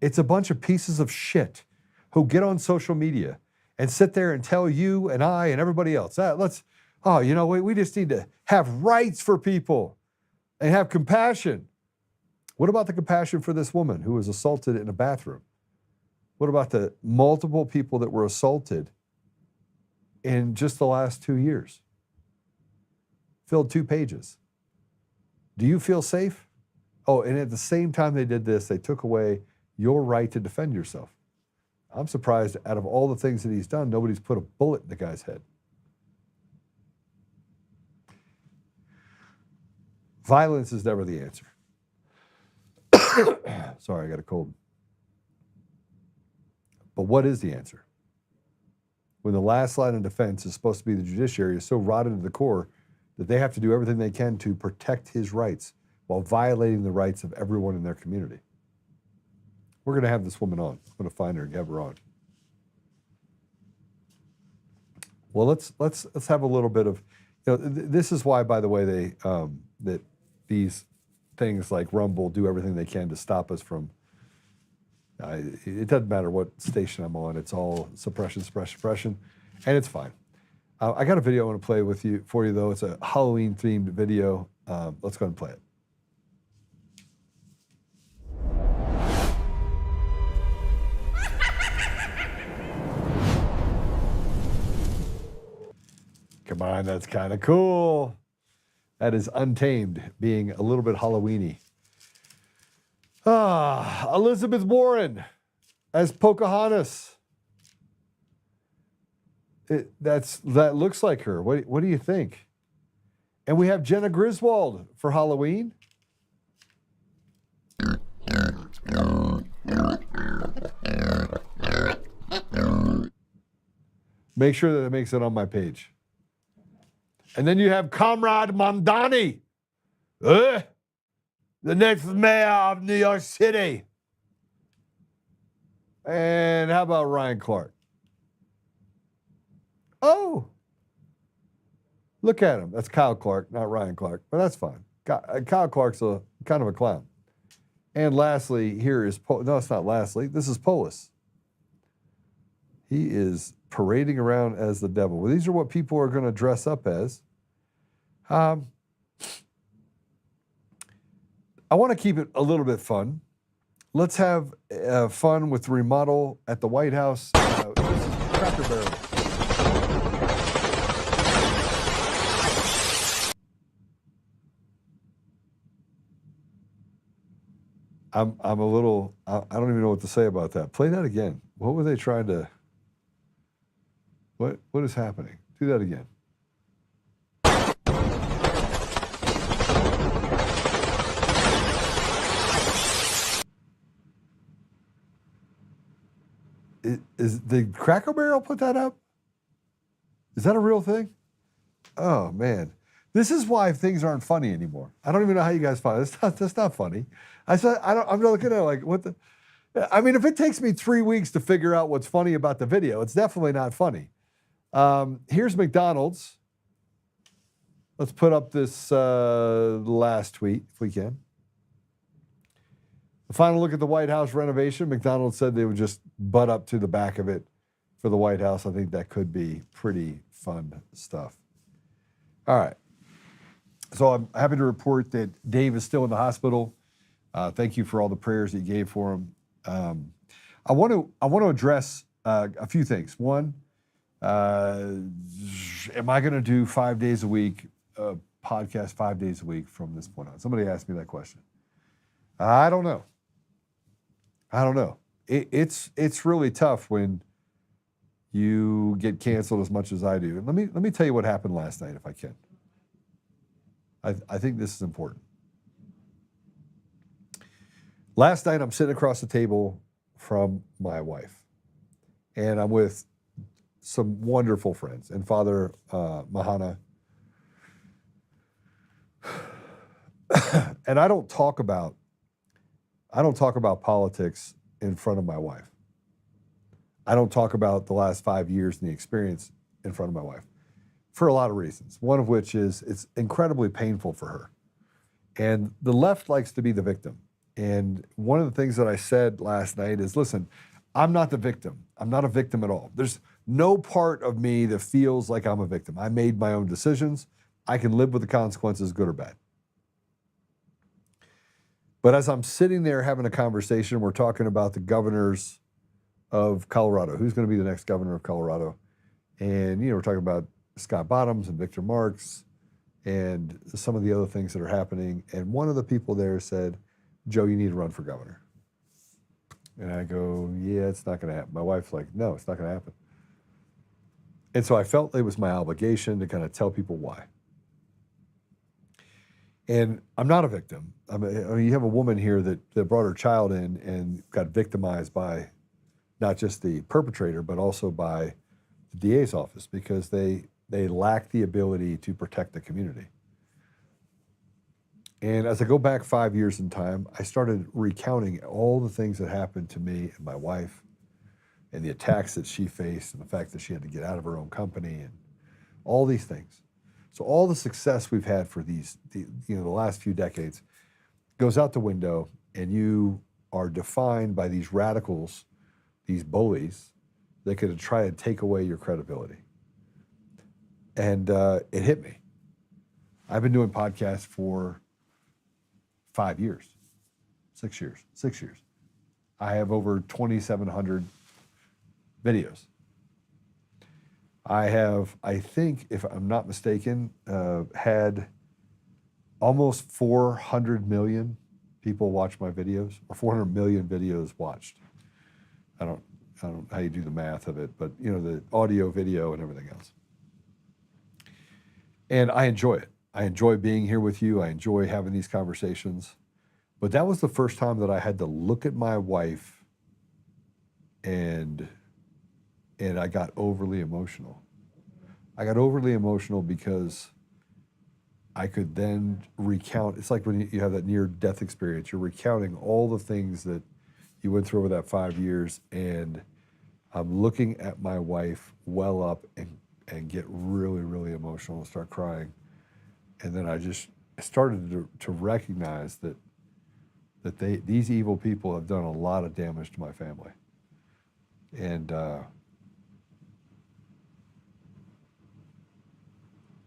It's a bunch of pieces of shit who get on social media and sit there and tell you and I and everybody else, we just need to have rights for people and have compassion. What about the compassion for this woman who was assaulted in a bathroom? What about the multiple people that were assaulted in just the last 2 years? Filled 2 pages. Do you feel safe? Oh, and at the same time they did this, they took away your right to defend yourself. I'm surprised out of all the things that he's done, nobody's put a bullet in the guy's head. Violence is never the answer. Sorry, I got a cold. But what is the answer? When the last line of defense is supposed to be the judiciary is so rotten to the core that they have to do everything they can to protect his rights while violating the rights of everyone in their community. We're going to have this woman on. I'm going to find her and have her on. Well, let's have a little bit of, this is why, by the way, they that these things like Rumble do everything they can to stop us from. It doesn't matter what station I'm on. It's all suppression, and it's fine. I got a video I want to play for you though. It's a Halloween-themed video. Let's go ahead and play it. Come on, that's kind of cool. That is Untamed, being a little bit Halloween-y. Elizabeth Warren as Pocahontas. That looks like her. What do you think? And we have Jenna Griswold for Halloween. Make sure that it makes it on my page. And then you have Comrade Mamdani, the next mayor of New York City. And how about Ryan Clark? Oh, look at him. That's Kyle Clark, not Ryan Clark, but that's fine. Kyle Clark's a kind of a clown. And lastly, here is, no, it's not lastly, this is Polis. He is parading around as the devil. Well, these are what people are going to dress up as. I want to keep it a little bit fun. Let's have fun with the remodel at the White House. This is Cracker Barrel. I'm a little, I don't even know what to say about that. Play that again. What were they trying to, what is happening? Do that again. Did Cracker Barrel put that up? Is that a real thing? Oh man, this is why things aren't funny anymore. I don't even know how you guys find it. That's not funny. I'm not looking at it like what the. I mean, if it takes me 3 weeks to figure out what's funny about the video, it's definitely not funny. Here's McDonald's. Let's put up this last tweet if we can. The final look at the White House renovation. McDonald's said they would just butt up to the back of it for the White House. I think that could be pretty fun stuff. All right. So I'm happy to report that Dave is still in the hospital. Thank you for all the prayers that you gave for him. I want to address a few things. One, am I going to do 5 days a week, podcast 5 days a week from this point on? Somebody asked me that question. I don't know. It's really tough when you get canceled as much as I do. Let me tell you what happened last night, if I can. I think this is important. Last night, I'm sitting across the table from my wife, and I'm with some wonderful friends and Father Mahana. And I don't talk about politics in front of my wife. I don't talk about the last 5 years and the experience in front of my wife for a lot of reasons. One of which is it's incredibly painful for her. And the left likes to be the victim. And one of the things that I said last night is, listen, I'm not the victim. I'm not a victim at all. There's no part of me that feels like I'm a victim. I made my own decisions. I can live with the consequences, good or bad. But as I'm sitting there having a conversation, we're talking about the governors of Colorado. Who's going to be the next governor of Colorado? And, we're talking about Scott Bottoms and Victor Marks and some of the other things that are happening. And one of the people there said, Joe, you need to run for governor. And I go, yeah, it's not going to happen. My wife's like, no, it's not going to happen. And so I felt it was my obligation to kind of tell people why. And I'm not a victim. I mean, you have a woman here that brought her child in and got victimized by not just the perpetrator, but also by the DA's office because they lack the ability to protect the community. And as I go back 5 years in time, I started recounting all the things that happened to me and my wife and the attacks that she faced and the fact that she had to get out of her own company and all these things. So all the success we've had for the last few decades goes out the window, and you are defined by these radicals, these bullies that could try to take away your credibility. And it hit me. I've been doing podcasts for 5 years, 6 years. I have over 2,700 videos. I have, I think, if I'm not mistaken, had almost 400 million people watch my videos, or 400 million videos watched. I don't know how you do the math of it, but the audio, video, and everything else. And I enjoy it. I enjoy being here with you. I enjoy having these conversations. But that was the first time that I had to look at my wife and I got overly emotional. I got overly emotional because I could then recount. It's like when you have that near-death experience. You're recounting all the things that you went through over that 5 years, and I'm looking at my wife well up and get really, really emotional and start crying. And then I started to recognize that these evil people have done a lot of damage to my family.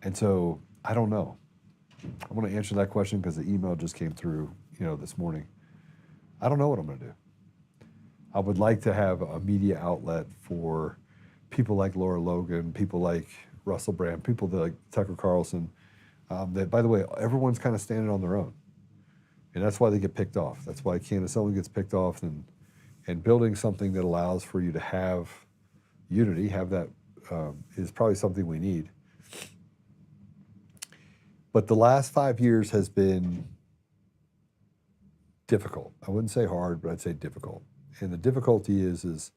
And so I don't know. I want to answer that question because the email just came through, this morning. I don't know what I'm going to do. I would like to have a media outlet for people like Laura Logan, people like Russell Brand, people like Tucker Carlson, that, by the way, everyone's kind of standing on their own. And that's why they get picked off. That's why Candace Owens gets picked off, and building something that allows for you to have unity, have that is probably something we need. But the last 5 years has been difficult. I wouldn't say hard, but I'd say difficult. And the difficulty is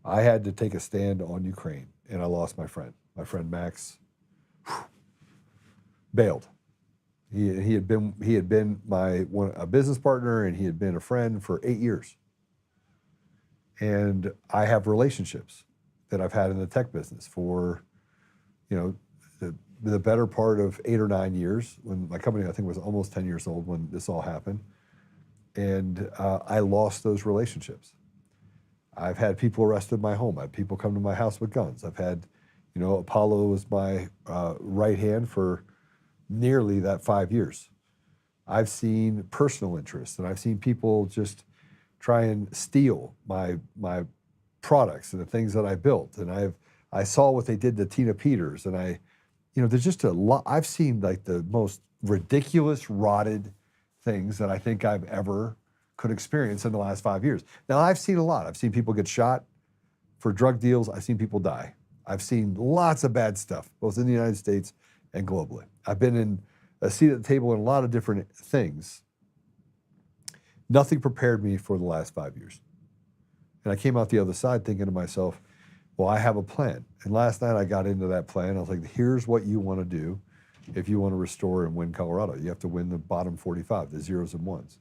I had to take a stand on Ukraine, and I lost my friend. My friend Max bailed. He had been a business partner, and he had been a friend for 8 years. And I have relationships that I've had in the tech business for, the better part of 8 or 9 years. When my company, I think, was almost 10 years old when this all happened, and I lost those relationships. I've had people arrested in my home. I had people come to my house with guns. I've had, Apollo was my right hand for nearly that 5 years. I've seen personal interests, and I've seen people just try and steal my products and the things that I built. And I saw what they did to Tina Peters, and there's just a lot. I've seen like the most ridiculous, rotted things that I think I've ever could experience in the last 5 years. Now, I've seen a lot. I've seen people get shot for drug deals. I've seen people die. I've seen lots of bad stuff, both in the United States and globally. I've been in a seat at the table in a lot of different things. Nothing prepared me for the last 5 years. And I came out the other side thinking to myself, well, I have a plan. And last night I got into that plan. I was like, here's what you want to do if you want to restore and win Colorado. You have to win the bottom 45, the zeros and ones.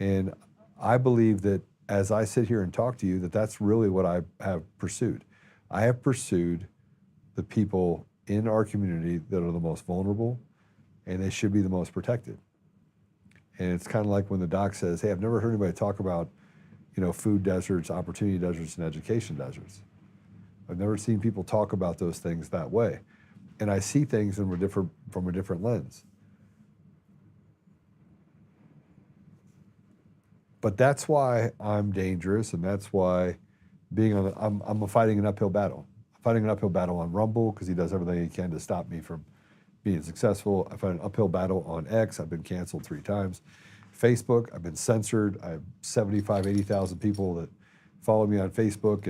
And I believe that as I sit here and talk to you, that's really what I have pursued. I have pursued the people in our community that are the most vulnerable, and they should be the most protected. And it's kind of like when the doc says, hey, I've never heard anybody talk about, food deserts, opportunity deserts, and education deserts. I've never seen people talk about those things that way. And I see things from a different lens. But that's why I'm dangerous, and that's why I'm fighting an uphill battle. I'm fighting an uphill battle on Rumble because he does everything he can to stop me from being successful. I fight an uphill battle on X. I've been canceled 3 times. Facebook, I've been censored. I have 80,000 people that follow me on Facebook,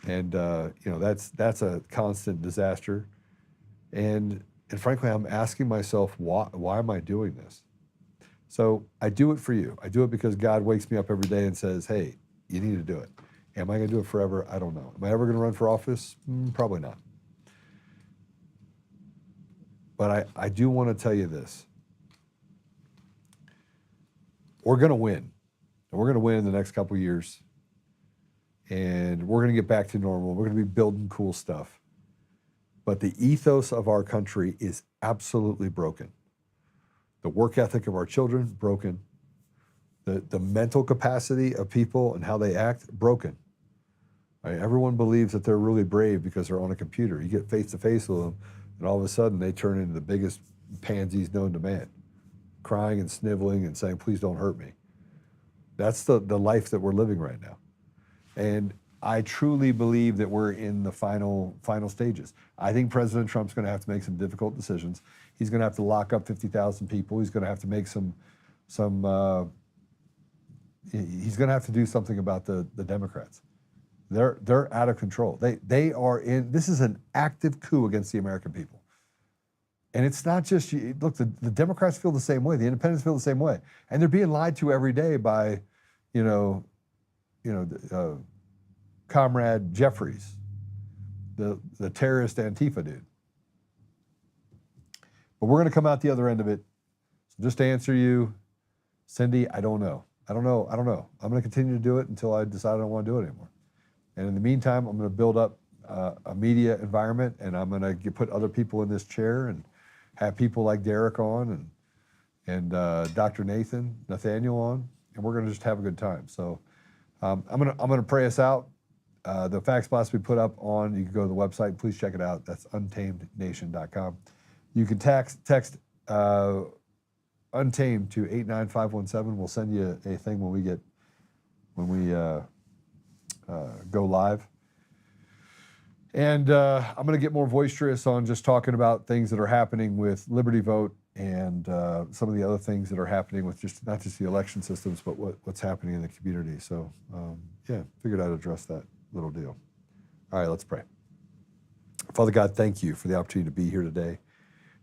and that's a constant disaster. And frankly, I'm asking myself, why am I doing this? So I do it for you. I do it because God wakes me up every day and says, hey, you need to do it. Am I going to do it forever? I don't know. Am I ever going to run for office? Probably not. But I do want to tell you this. We're going to win. And we're going to win in the next couple of years. And we're going to get back to normal. We're going to be building cool stuff. But the ethos of our country is absolutely broken. The work ethic of our children, broken. The mental capacity of people and how they act, broken. Right? Everyone believes that they're really brave because they're on a computer. You get face to face with them, and all of a sudden they turn into the biggest pansies known to man, crying and sniveling and saying, please don't hurt me. That's the life that we're living right now. And I truly believe that we're in the final stages. I think President Trump's going to have to make some difficult decisions. He's going to have to lock up 50,000 people. He's going to have to make he's going to have to do something about the Democrats. They're out of control. They are in. This is an active coup against the American people. And it's not just, look, the Democrats feel the same way. The independents feel the same way. And they're being lied to every day by, Comrade Jeffries, the terrorist Antifa dude. But we're going to come out the other end of it. So just to answer you, Cindy, I don't know. I'm going to continue to do it until I decide I don't want to do it anymore. And in the meantime, I'm going to build up a media environment, and I'm going to put other people in this chair and have people like Derek on and Dr. Nathaniel on, and we're going to just have a good time. So I'm going to pray us out. The fax box we put up on, you can go to the website, please check it out. That's untamednation.com. You can text Untamed to 89517. We'll send you a thing when we go live. And I'm going to get more boisterous on just talking about things that are happening with Liberty Vote and some of the other things that are happening with not just the election systems, but what's happening in the community. So figured I'd address that little deal. All right, let's pray. Father God, thank you for the opportunity to be here today.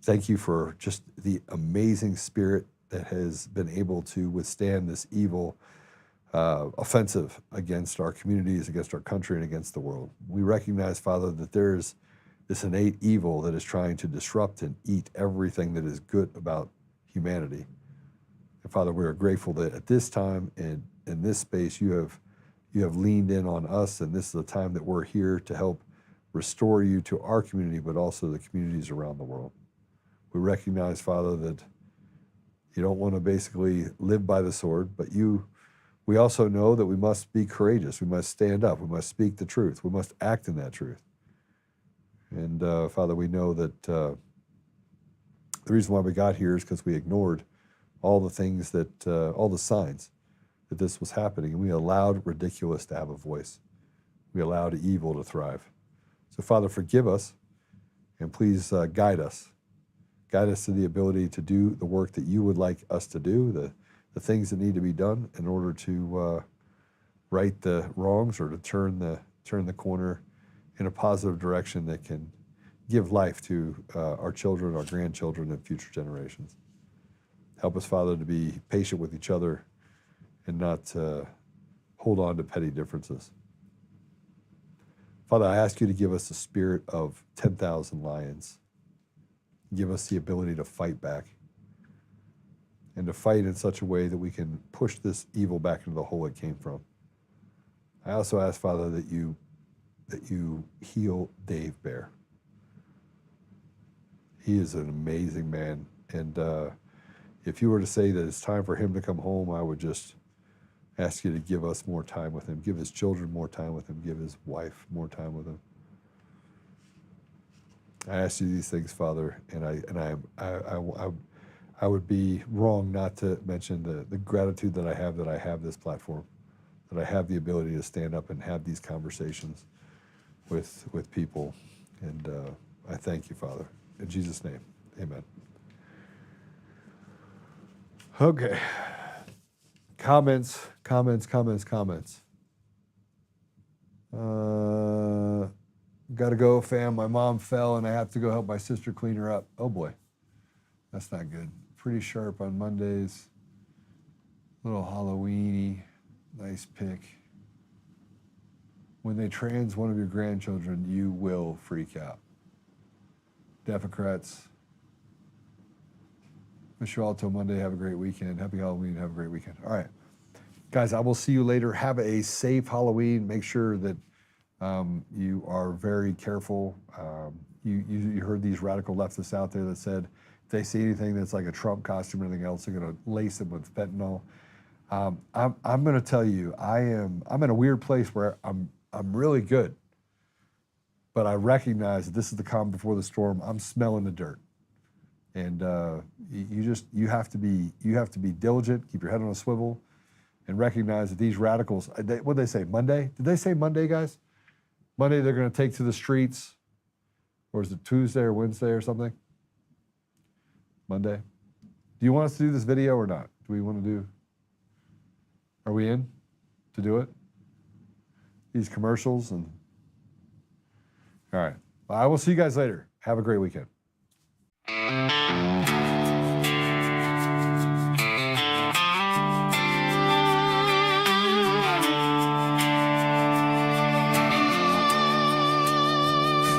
Thank you for just the amazing spirit that has been able to withstand this evil offensive against our communities, against our country, and against the world. We recognize, Father, that there is this innate evil that is trying to disrupt and eat everything that is good about humanity. And Father, we are grateful that at this time and in this space, you have leaned in on us, and this is the time that we're here to help restore you to our community, but also the communities around the world. We recognize, Father, that you don't want to basically live by the sword, but we also know that we must be courageous. We must stand up. We must speak the truth. We must act in that truth. And Father, we know that the reason why we got here is because we ignored all the things that, all the signs that this was happening, and we allowed ridiculous to have a voice. We allowed evil to thrive. So Father, forgive us, and please guide us. Guide us to the ability to do the work that you would like us to do, the things that need to be done in order to right the wrongs or to turn the corner in a positive direction that can give life to our children, our grandchildren, and future generations. Help us, Father, to be patient with each other and not hold on to petty differences. Father, I ask you to give us the spirit of 10,000 lions. Give us the ability to fight back and to fight in such a way that we can push this evil back into the hole it came from. I also ask, Father, that you heal Dave Bear. He is an amazing man, and if you were to say that it's time for him to come home, I would just ask you to give us more time with him, give his children more time with him, give his wife more time with him. I ask you these things, Father, and I would be wrong not to mention the gratitude that I have this platform, that I have the ability to stand up and have these conversations with people. And I thank you, Father. In Jesus' name, amen. Okay. Comments. Gotta go, fam. My mom fell and I have to go help my sister clean her up. Oh boy, that's not good. Pretty sharp on Mondays. Little Halloween-y. Nice pick. When they trans one of your grandchildren, you will freak out. Democrats. Wish you all till Monday. Have a great weekend. Happy Halloween. Have a great weekend. All right. Guys, I will see you later. Have a safe Halloween. Make sure that you are very careful. You heard these radical leftists out there that said if they see anything that's like a Trump costume or anything else, they're going to lace it with fentanyl. I'm going to tell you, I'm in a weird place where I'm really good, but I recognize that this is the calm before the storm. I'm smelling the dirt, and you have to be diligent. Keep your head on a swivel, and recognize that these radicals. What did they say? Monday? Did they say Monday, guys? Monday they're going to take to the streets, or is it Tuesday or Wednesday or something? Monday. Do you want us to do this video or not? Do we want to do? Are we in to do it? These commercials and. All right. Well, I will see you guys later. Have a great weekend.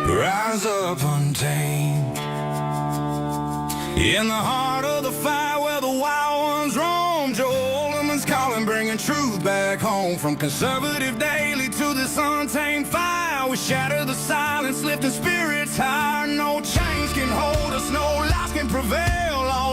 Rise up untamed in the heart of the fight where the wild ones roam. Joe Oltmann's calling, bringing truth back home. From conservative daily to this untamed fire, we shatter the silence, lifting spirits higher. No chains can hold us, no lies can prevail.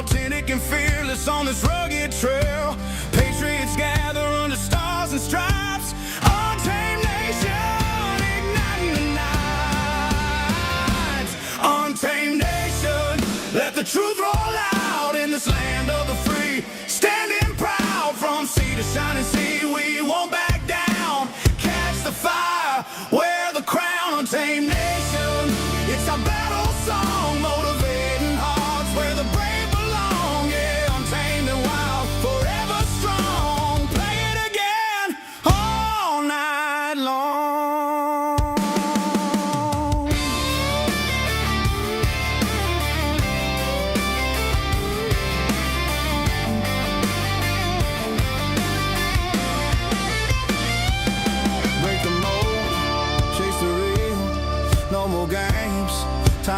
Authentic and fearless on this rugged trail. Patriots gather under stars and stripes. Untamed nation, igniting the night. Untamed nation, let the truth roll out in this land of the free. Standing proud from sea to shining sea, we won't back down. Catch the fire, wear the crown. Untamed nation, it's our battle song, motivating hearts where the brave belong. Yeah, untamed and wild, forever strong. Play it again.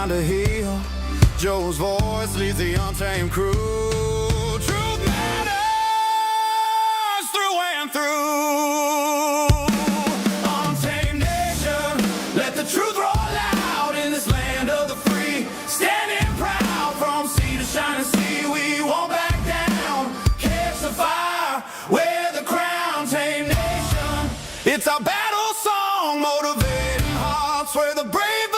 find a heel. Joe's voice leads the untamed crew. Truth matters through and through. Untamed nation, let the truth roll out in this land of the free. Standing proud from sea to shining sea, we won't back down. Catch the fire, wear the crown. Tame nation, it's our battle song, motivating hearts where the brave